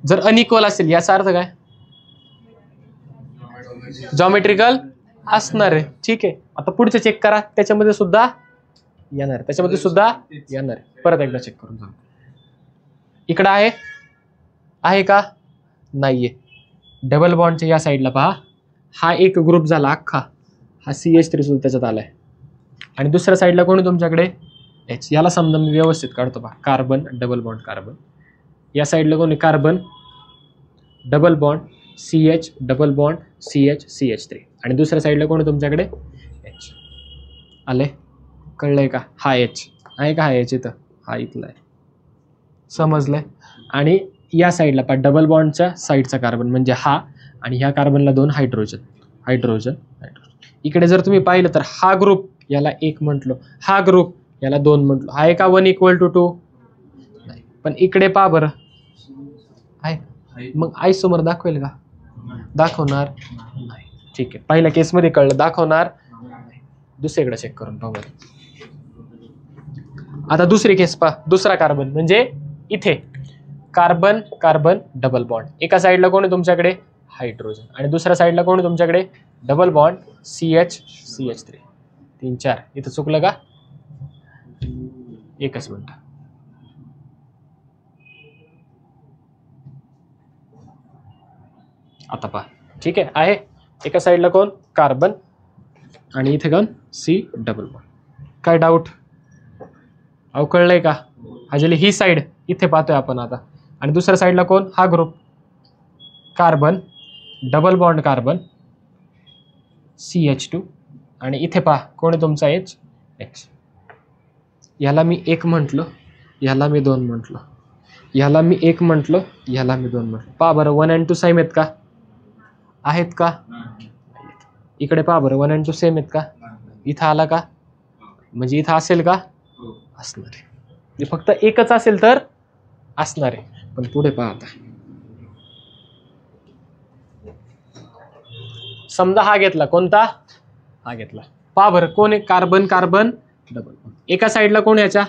Speaker 1: जर अनइक्वल असेल याचा अर्थ काय? जॉमेट्रिकल असणार आहे, ठीक आहे. आता पुढचं चेक करा, त्याच्यामध्ये सुद्धा येणार आहे, त्याच्यामध्ये सुद्धा येणार आहे. परत एकदा चेक करून सांगतो. इकडं आहे का? नाहीये. डबल बॉन्डच्या या साईडला पहा, हा एक ग्रुप झाला अख्खा, हा CH3 सुद्धा त्याच्यात आलाय. आणि दुसऱ्या साईडला कोण आहे तुमच्याकडे? H. याला समजा मी व्यवस्थित काढतो पहा, कार्बन डबल बॉन्ड कार्बन. या साईडला कोण आहे? Carbon double bond CH double bond CH CH3. आणि दुसऱ्या साईडला कोण आहे तुमच्याकडे? H. आले? कळलंय का? हा H आहे का? हा H इथं, हा इथला आहे, समजलंय. आणि या साईडला पहा, डबल बॉन्डच्या साईडचा कार्बन म्हणजे हा, आणि ह्या कार्बनला 2 हायड्रोजन हायड्रोजन हायड्रोजन. इकडे जर तुम्ही पाहिलं तर हा ग्रुप याला 1 म्हटलो, हा ग्रुप याला 2 म्हटलो. आहे का 1 = 2? नाही. पण इकडे पहा बरं, आहे. मग आयसोमर दाखवेल का? दाखवणार नाही, ठीक आहे. पहिल्या केसमध्ये कळलं, दाखवणार नाही. दुसरीकडे चेक करून पाहू. आता दुसरी केस पहा, दुसरा कार्बन म्हणजे इथे कार्बन कार्बन डबल बॉन्ड. एका साईडला कोण आहे तुमच्याकडे? हायड्रोजन. आणि दुसऱ्या साईडला कोण आहे तुमच्याकडे? Double bond CH CH3. 3 4 इथं चुकलं का? एकच मिनिट. आता पहा, ठीक आहे. एका साईडला कोण? कार्बन, आणि इथे कोण? C double bond. काय डाऊट? अहो कळलंय का? अजून ही साईड इथे पाहतोय आपण आता. आणि दुसऱ्या साईडला कोण? हा group carbon double bond carbon CH2. आणि इथे पहा कोण आहे तुमचा? H. याला मी 1 म्हटलो, याला मी 2 म्हटलो, याला मी 1 म्हटलो, याला मी 2 म्हटलो. पहा बरं, 1 and 2 सेम आहेत का? आहेत का? इकडे पहा बरं, 1 and 2 सेम आहेत का? इथं आला का? म्हणजे इथं असेल का? असणार आहे. फक्त एकच असेल तर असणार आहे. पण पुढे पहा आता, समजा हा घेतला, कोणता? हा घेतला. पहा बरं, कोण आहे? Carbon carbon double. एका साईडला कोण याच्या?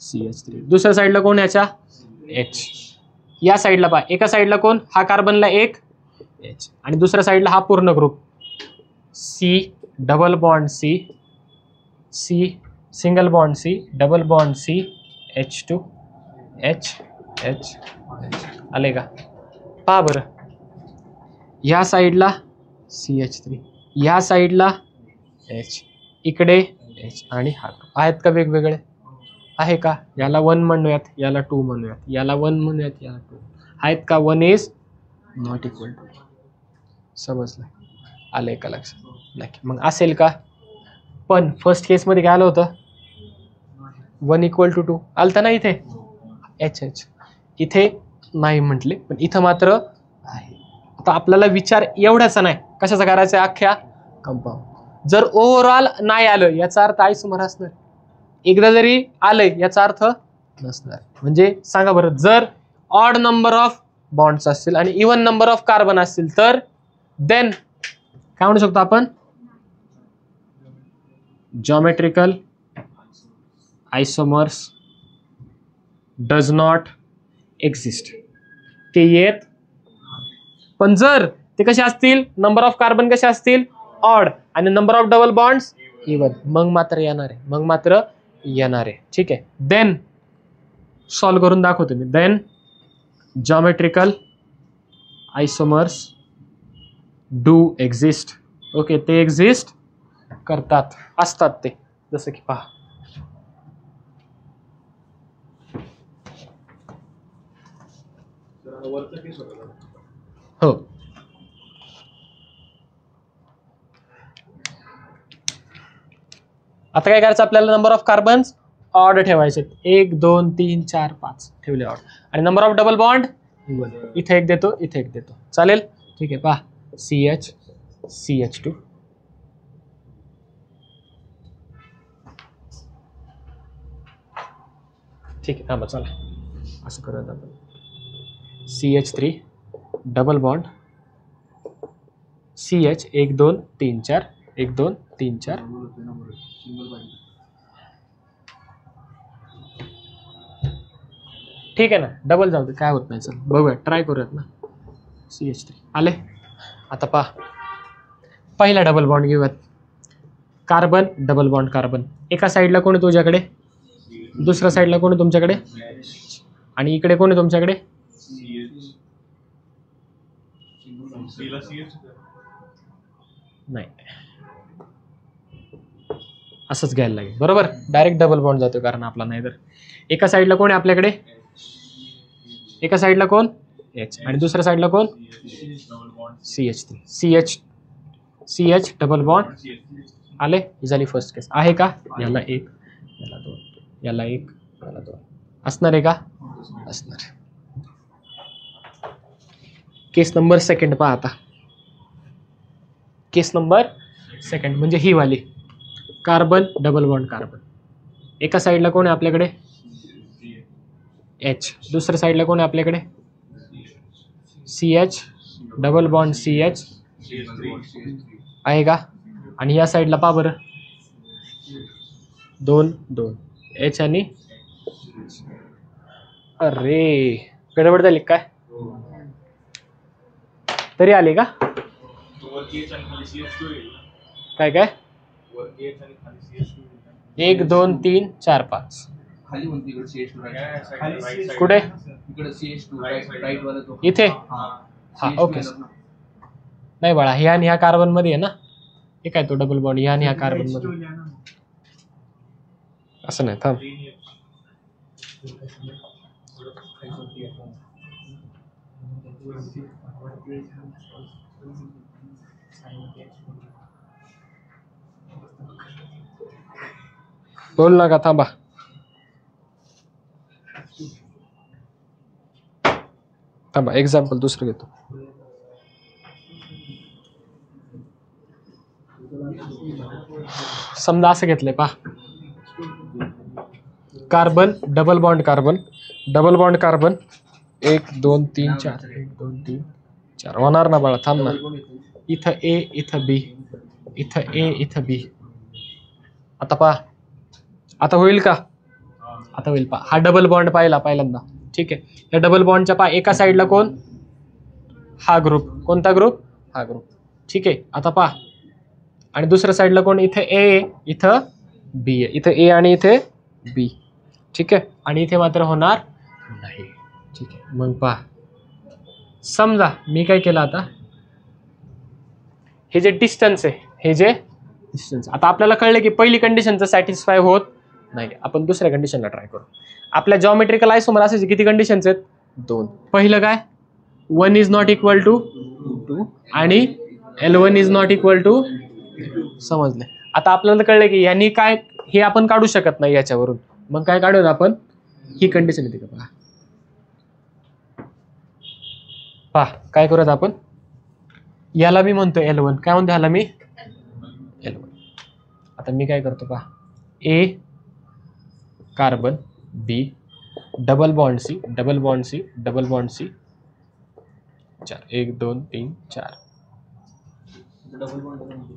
Speaker 1: CH3. दुसऱ्या साईडला कोण याच्या? H. या साईडला पहा, एका साईडला कोण? हा कार्बनला 1 H. आणि दुसऱ्या साईडला हा पूर्ण group C double bond C C single bond C double bond C H2 H H. आले का? पहा बरं, या साईडला CH3, या साईडला H, इकडे H. आणि हा आहेत का वेगवेगळे? आहे का? याला 1 म्हणूयात, याला 2 म्हणूयात, याला 1 म्हणूयात, याला 2. आहेत का? 1 is not equal to 2. समजलं? आलंय का लक्षात? नाही. मग असेल का? पण फर्स्ट केसमध्ये काय आलं होतं? 1 = 2 आलता ना इथे? H H. इथे नाही म्हटले, पण इथं मात्र आहे. आता आपल्याला विचार एवढ्याचा नाही, कशाचा करायचा? अख्ख्या कंपाऊंड. जर ओव्हरऑल नाही आलं याचा अर्थ आयसोमर असणार. एकदा जरी आलंय याचा अर्थ नसणार. म्हणजे सांगा बरं, जर ऑड नंबर ऑफ बॉन्ड्स असतील आणि इवन नंबर ऑफ कार्बन असतील तर देन काय म्हणू शकतो आपण, जॉमेट्रिकल आयसोमर्स डज नॉट एक्झिस्ट. ते येत, पण जर ते कसे असतील, नंबर ऑफ कार्बन कसे असतील ऑड आणि number of double bonds even, मग मात्र येणार आहे, मग मात्र येणार आहे. ठीक आहे, देन सॉल्व करून दाखवतो मी. Then geometrical isomers do exist. Okay, ते एक्झिस्ट करतात, असतात ते. जसं की पहा, हो आता काय करायचं आपल्याला, नंबर ऑफ कार्बन्स ऑड ठेवायचे, 1 2 3 4 5 ठेवले ऑड, आणि नंबर ऑफ डबल बॉन्ड इथे एक देतो, इथे एक देतो, चालेल. ठीक आहे, पहा CH CH2 ठीक आहे, थांबा चला असं करूयात आपण. CH3 double bond CH 1 2 3 4 1 2 3 4. ठीक आहे ना, डबल जाऊ दे, काय होत नाही. चल बघूया, ट्राय करूयात ना. CH3 आले. आता पहा, पहिला डबल बॉन्ड घेऊयात. कार्बन डबल बॉन्ड कार्बन, एका साईडला कोण आहे तुझ्याकडे, दुसऱ्या साईडला कोण आहे तुमच्याकडे, आणि इकडे कोण आहे तुमच्याकडे, नाही असंच घ्यायला लागेल. बरोबर, डायरेक्ट डबल बॉन्ड जातो कारण आपला नाही. तर एका साईडला कोण आहे आपल्याकडे, एका साईडला कोण H आणि दुसऱ्या साईडला कोण CH3 CH डबल बॉन्ड आले. ही झाली फर्स्ट केस. आहे का, याला 1 याला 2 याला 1 याला 2 असणार आहे का, असणार. केस नंबर सेकंड पहा. आता केस नंबर सेकंड म्हणजे ही वाली, कार्बन डबल बॉन्ड कार्बन, एका साईडला कोण आहे आपल्याकडे H, दुसऱ्या साईडला कोण आहे आपल्याकडे CH डबल बॉन्ड CH आहे का, आणि या साईडला पहा बरं 2 2 H आणि, अरे गडबड झाली काय, तरी आले का काय काय 1 2 3 4 5 कुठे इथे, हा ओके. नाही बाळा, ह्या आणि ह्या कार्बन मध्ये आहे ना, हे काय तो डबल बॉन्ड ह्या आणि ह्या कार्बन मध्ये, असं नाही. थांब, बोल नका, थांबा. थांबा, एक्झाम्पल दुसरं घेतो. समजा असं घेतलंय पहा, कार्बन डबल बॉन्ड कार्बन 1 2 3 4 1 2 3 4 होणार ना बाळा, थांब ना. इथं A इथं B इथं A इथं B. आता पहा, आता होईल का, आता होईल पहा. हा डबल बॉन्ड पाहिला पहिल्यांदा, ठीक आहे. या डबल बॉन्डच्या पहा एका साईडला कोण, हा ग्रुप, कोणता ग्रुप, हा ग्रुप, ठीक आहे. आता पहा, आणि दुसऱ्या साईडला कोण, इथे A इथं B आहे, इथे A आणि इथे B, ठीक आहे. आणि इथे मात्र होणार नाही, ठीक आहे. मग पहा, समजा मी काय केलं, आता हे जे डिस्टन्स आहे, हे जे डिस्टन्स, आता आपल्याला कळलं की पहिली कंडिशनचं सॅटिस्फाय होत नाही, आपण दुसऱ्या कंडिशनला ट्राय करू. आपल्या जॉमेट्रिकल आयसोमर असायचे किती कंडिशन्स आहेत, 2. पहिलं काय, 1 इज नॉट इक्वल टू 2 आणि L1 is not equal to, समजले. आता आपल्याला कळलं की यांनी काय, हे आपण काढू शकत नाही याच्यावरून, मग काय काढूयात आपण, ही कंडिशन येते का पहा. पहा काय करूयात आपण, याला मी म्हणतो L1, काय म्हणतो ह्याला मी L1. आता मी काय करतो पहा, A carbon B double bond C, double bond C, double bond C, 4, 1 2 3 4,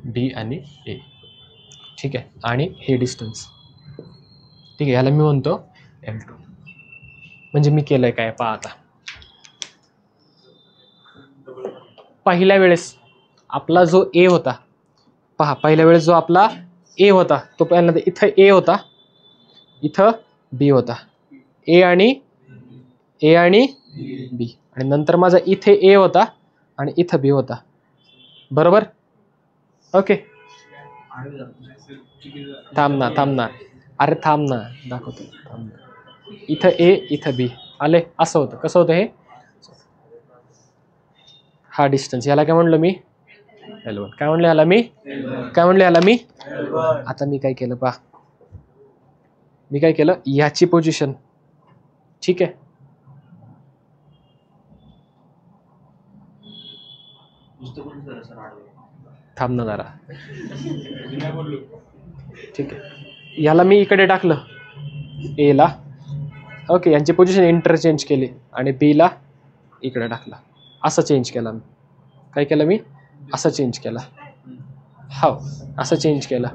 Speaker 1: D आणि ए. ठीक आहे, आणि हे डिस्टन्स. ठीक आहे, याला मी म्हणतो L2. म्हणजे मी केलंय काय पहा आता. पहिल्या वेळेस आपला जो ए होता, पहा पहिल्या वेळेस जो आपला ए होता तो पहिल्यांदा इथं ए होता, इथं बी होता, ए आणि बी, आणि नंतर माझा इथे ए होता आणि इथं बी होता. बरोबर. ओके, थांब ना, अरे थांब ना, दाखवतो. थांब ना. इथं ए इथं बी आले, असं होतं. कसं होतं हे? हा डिस्टन्स, याला काय म्हणलं मी? L1. काय म्हणलं याला मी? काय म्हणलं याला मी? आता मी काय केलं पहा, मी काय केलं, याची पोझिशन. ठीक आहे, थांब ना जरा. ठीक आहे, याला मी इकडे टाकलं ए ला. ओके, यांची पोझिशन इंटरचेंज केली आणि बी ला इकडे टाकला. असं चेंज केला मी. काय केलं मी? असं चेंज केला. हो, असं चेंज केला.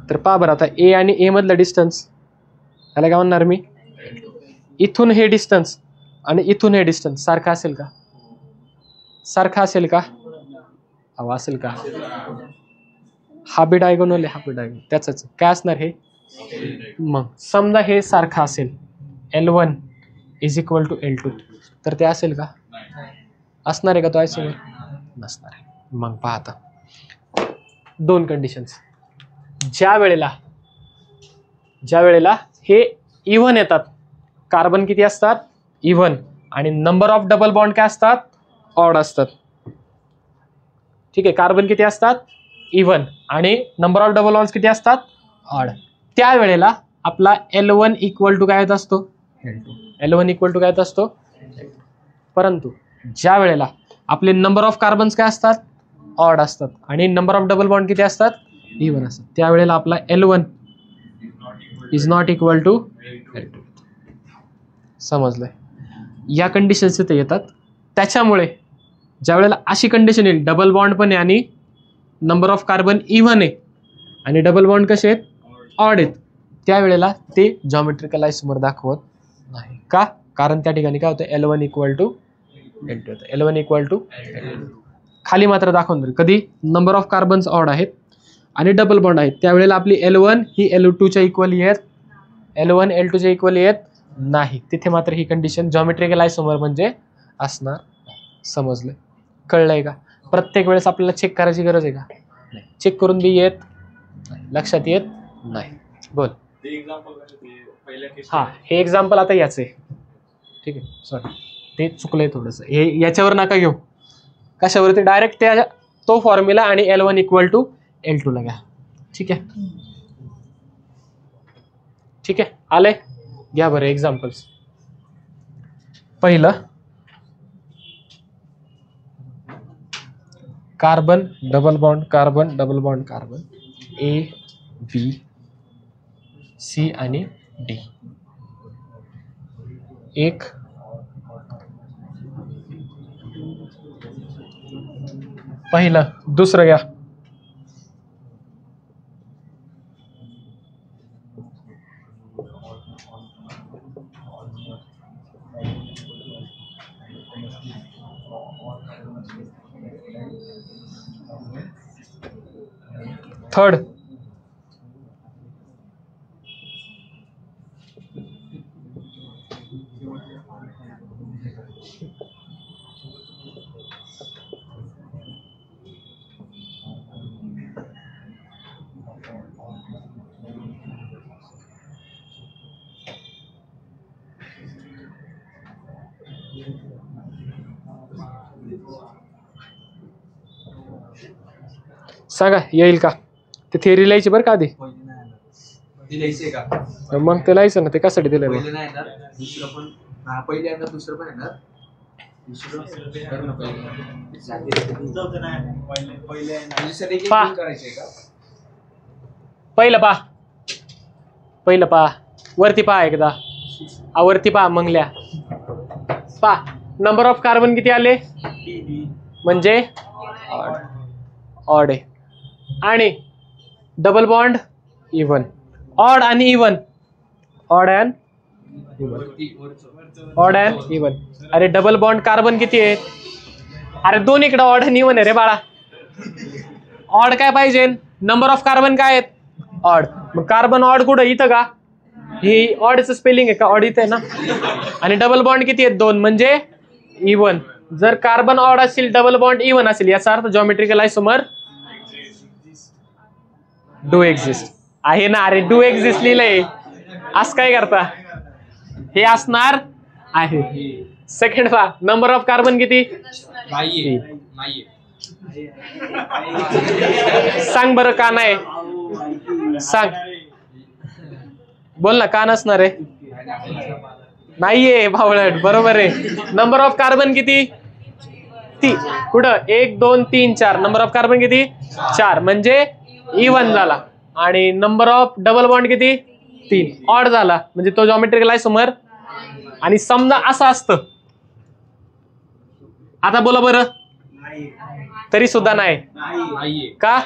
Speaker 1: तर पहा बरं आता ए आणि ए मधलं डिस्टन्स, याला काय म्हणणार मी? इथून हे डिस्टन्स आणि इथून हे डिस्टन्स सारखं असेल का? सारखं असेल का? हवा असेल का? हा बी डायगोनल आहे, हा बी डायगोनल, त्याच काय असणार हे? मग समजा हे सारखं असेल, L1 is equal to L2, तर ते असेल का? असणार आहे का तो आयसोमर? नसणार आहे. मग पहा आता दोन कंडिशन्स. ज्या वेळेला हे इव्हन येतात, कार्बन किती असतात? इव्हन, आणि नंबर ऑफ डबल बॉन्ड काय असतात? ऑड असतात. ठीक आहे, कार्बन किती असतात? इव्हन, आणि नंबर ऑफ डबल बॉन्ड्स किती असतात? ऑड. त्यावेळेला आपला L1 इक्वल टू काय येत असतो? L2. L1 इक्वल टू काय येत असतो? परंतु ज्या वेळेला आपले नंबर ऑफ कार्बन्स काय असतात? ऑड असतात, आणि नंबर ऑफ डबल बॉन्ड किती असतात? इव्हन असतात. त्यावेळेला आपला L1 is not equal to L2. समजलंय? या कंडिशन्स इथे येतात. त्याच्यामुळे ज्या वेळेला अशी कंडिशन येईल, डबल बॉन्ड पण आहे आणि नंबर ऑफ कार्बन इव्हन आहे आणि डबल बॉन्ड कसे आहेत? ऑड आहेत, त्यावेळेला ते जॉमेट्रिकल आयसोमर दाखवत नाही. का? कारण त्या ठिकाणी काय होतं? L1 इक्वल टू L2 होतं. L1 equal to L2. खाली मात्र दाखवून देईल कधी नंबर ऑफ कार्बन्स ऑड आहेत आणि डबल बॉन्ड आहेत, त्यावेळेला आपली L1 ही L2च्या इक्वल येत, L1 L2च्या इक्वल येत नाही. तिथे मात्र ही कंडिशन जॉमेट्रिकल आयसोमर म्हणजे असणार. समजलं? कळलंय का? प्रत्येक वेळेस आपल्याला चेक करायची गरज आहे का? नाही. चेक करून बी येत नाही, लक्षात येत नाही. बोल. हा, हे एक्झाम्पल आता याच आहे. ठीक आहे, सॉरी ते चुकलंय थोडंसं. हे याच्यावर नका घेऊ. कशावरती? डायरेक्ट त्या तो फॉर्म्युला आणि L1 इक्वल टू L2 ला घ्या. ठीक आहे, ठीक आहे, आलंय? घ्या बरं एक्झाम्पल्स. पहिलं, carbon double bond, carbon double bond, carbon A B C आणि D. एक पहिलं. दुसरं घ्या. थर्ड. सांगा येईल का? ते थेअरी लिहायची बरं का आधी. मग ते लिहायचं ना, ते कशासाठी दिलंय? पहिलं पहा, वरती पहा एकदा. आवर्ती पहा मंगल्या पहा नंबर ऑफ कार्बन किती आले म्हणजे ऑड आहे आणि डबल बॉन्ड इवन ऑड आणि इवन ऑड अँड इवन अरे डबल बॉन्ड कार्बन किती आहेत अरे दोन इकडे ऑड आणि इवन आहे रे बाळा ऑड काय पाहिजे नंबर ऑफ कार्बन काय आहेत ऑड मग कार्बन ऑड कुठं इथं का ही ऑडचं स्पेलिंग आहे का ऑड इथं आहे ना आणि डबल बॉन्ड किती आहेत दोन म्हणजे इवन जर कार्बन ऑड असेल डबल बॉन्ड इवन असेल याचा अर्थ जॉमेट्रिकल आयसोमर डू एक्झिस्ट आहे ना अरे डू एक्झिस्ट लिहिलंय असं काय करता हे असणार आहे सेकंड पहा नंबर ऑफ कार्बन किती सांग बरं का नाही सांग बोल ना का नसणार आहे नाहीये भावळट बरोबर आहे नंबर ऑफ कार्बन किती ती कुठं 1 2 3 4 नंबर ऑफ कार्बन किती 4 म्हणजे इवन झाला आणि नंबर ऑफ डबल बॉन्ड किती 3 ऑड झाला म्हणजे तो जॉमेट्रिकल आयसोमर आणि समजा असं असतं आता बोला बरं तरी सुद्धा नाही का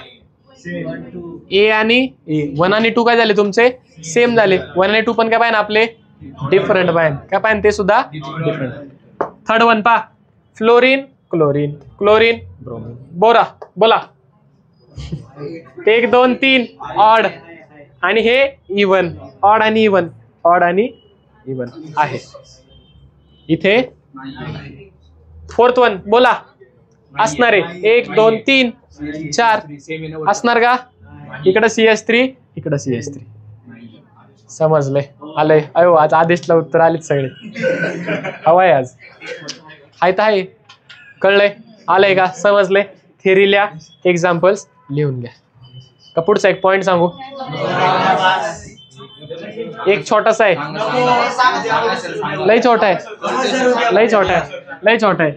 Speaker 1: ए आणि ए 1 आणि 2 काय झाले तुमचे सेम झाले 1 आणि 2 पण काय पाहिजे आपले डिफरंट पाहिजे काय पाहिजे ते सुद्धा डिफरंट थर्ड वन पा फ्लोरीन क्लोरीन क्लोरीन ब्रोमीन बोरा बोला 1 2 3 ऑड आणि हे इवन ऑड आणि इवन ऑड आणि इवन आहे इथे फोर्थ वन बोला असणार आहे 1 2 3 4 असणार का इकडं CS3 इकडं CS3 समजलंय आलंय अयो आज आदेशला उत्तर आलीत सगळे हवाय आज हाय तर आहे कळलंय आलंय का समजलंय थेरी लिहा एक्झाम्पल्स लिहून घ्या का पुढचा एक पॉइंट सांगू एक छोटासा आहे लय छोटा आहे लय छोटा आहे लय छोटा आहे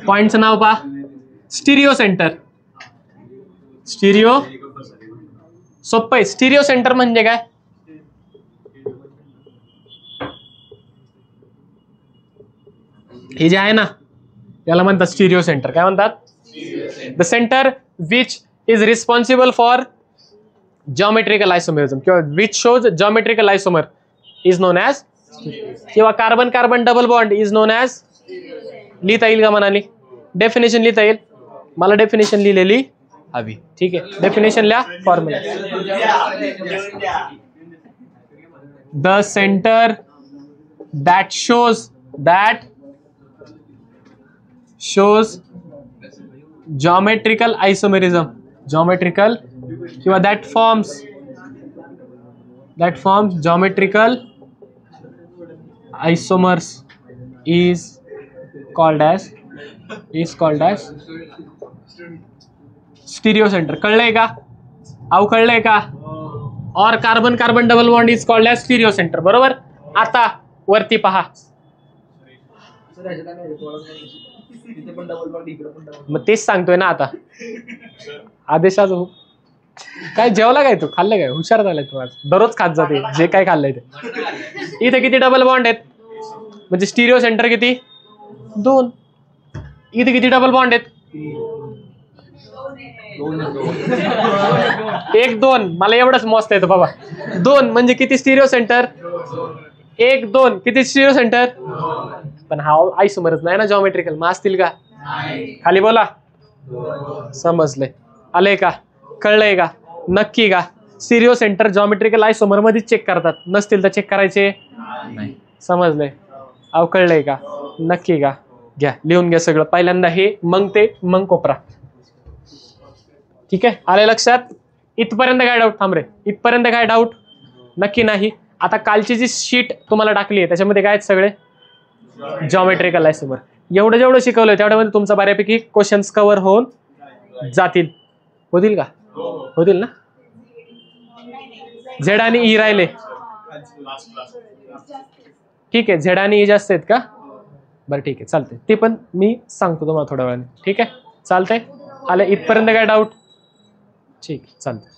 Speaker 1: पॉइंटचं नाव पहा स्टिरिओ सेंटर स्टिरिओ सोपं आहे स्टिरिओ सेंटर म्हणजे काय हे जे आहे ना याला म्हणतात स्टिरिओ सेंटर काय म्हणतात the center which is responsible for geometrical isomerism किंवा which shows geometrical isomer is known as किंवा carbon carbon double bond is known as लिहिता येईल का म्हणाली डेफिनेशन लिहिता येईल मला डेफिनेशन लिहिलेली हवी ठीक आहे डेफिनेशन लिहा formula the centre that shows geometrical isomerism geometrical किंवा that forms geometrical isomers is called as stereo center कळलंय का अहो कळलंय का और carbon carbon double bond is called as stereo center बरोबर आता वरती पहा मग तेच सांगतोय ना आता आदेशाचं काय जेवला काय तू खाल्लं काय हुशार झालाय तू आज दररोज खात जाते जे काय खाल्लंय ते इथे किती डबल बॉन्ड आहेत म्हणजे स्टिरिओ सेंटर किती 2 इथे किती डबल बॉन्ड आहेत 1 2 मला एवढंच मोजता येतं बाबा 2 म्हणजे किती स्टिरिओ सेंटर 1 2 किती स्टिरिओ सेंटर पण हा आयसोमरच नाही ना जॉमेट्रिकल मग असतील का खाली बोला समजलंय आलंय का कळलंय का नक्की का स्टिरिओ सेंटर जॉमेट्रिकल आयसोमर मध्ये चेक करतात नसतील तर चेक करायचे नाही समजलंय अहो कळलंय का नक्की का घ्या लिहून घ्या सगळं पहिल्यांदा हे मग ते मग कोपरा ठीक आहे आले लक्षात इथपर्यंत काय डाऊट थांब रे इथपर्यंत काय डाऊट नक्की नाही आता कालची जी शीट तुम्हाला टाकली आहे त्याच्यामध्ये काय सगळे जॉमेट्रिकल आयसोमर एवढं जेवढं शिकवलंय तेवढ्यामध्ये तुमचा बऱ्यापैकी क्वेश्चन्स कव्हर होऊन जातील होतील का होतील ना झेड आणि ई राहिले ठीक आहे झेड आणि ई जास्त आहेत का बरं ठीक आहे चालतंय, ते पण मी सांगतो तुम्हाला थोड्या वेळाने. ठीक आहे चालतंय. आलं इथपर्यंत काय डाऊट? ठीक आहे चालतंय.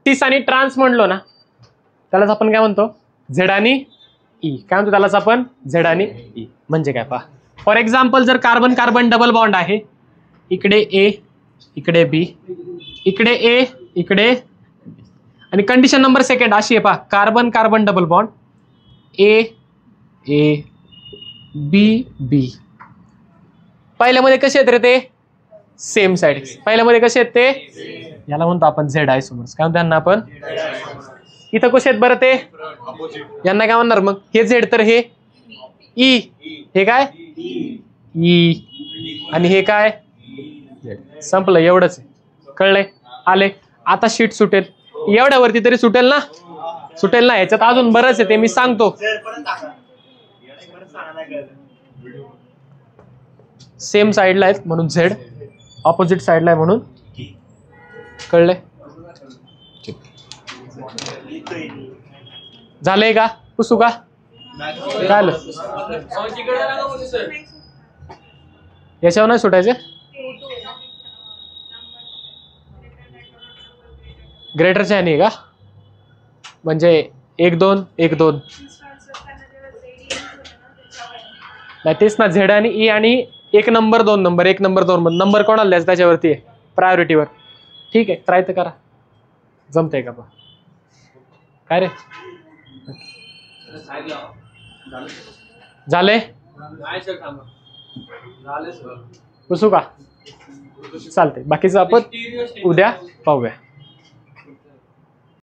Speaker 1: टीस आणि ट्रान्स म्हणलो ना, त्यालाच आपण काय म्हणतो? झेड आणि ई. काय म्हणतो त्यालाच आपण? झेड आणि ई. म्हणजे काय पहा, फॉर एक्झाम्पल जर कार्बन कार्बन डबल बॉन्ड आहे, इकडे ए इकडे बी, इकडे ए इकडे, आणि कंडिशन नंबर सेकंड अशी आहे पहा, carbon carbon double bond A A B B. पहिल्यामध्ये कसे आहेत रे ते? Same side. पहिल्यामध्ये कसे आहेत ते? याला म्हणतो आपण झेड आयसोमर्स. काय म्हणतो यांना आपण? इथं कसे आहेत बरं ते? यांना काय म्हणणार मग? हे झेड तर हे ई, हे काय ई, आणि हे काय झेड. संपलं, एवढंच आहे. कळलंय? आले. आता शीट सुटेल, एवढ्यावरती तरी सुटेल ना? सुटेल ना? ह्याच्यात अजून बरंच आहे, ते मी सांगतो. सेम साइडला आहेत म्हणून झेड, ऑपोजिट साइडला आहे म्हणून. कळलंय? झालंय का? पुसू का? झालं. याच्यावर नाही सुटायचं. ग्रेटरच्या ह्यानी का? म्हणजे 1 2 1 2. नाही तेच ना, झेड आणि ई आणि 1 नंबर 2 नंबर 1 नंबर 2 नंबर कोणाला द्यायचं त्याच्यावरती आहे, प्रायोरिटीवर. ठीक आहे ट्राय तर करा, जमतंय का? काय रे झाले? पुसू का? चालतंय, बाकीचं आपण उद्या पाहूया.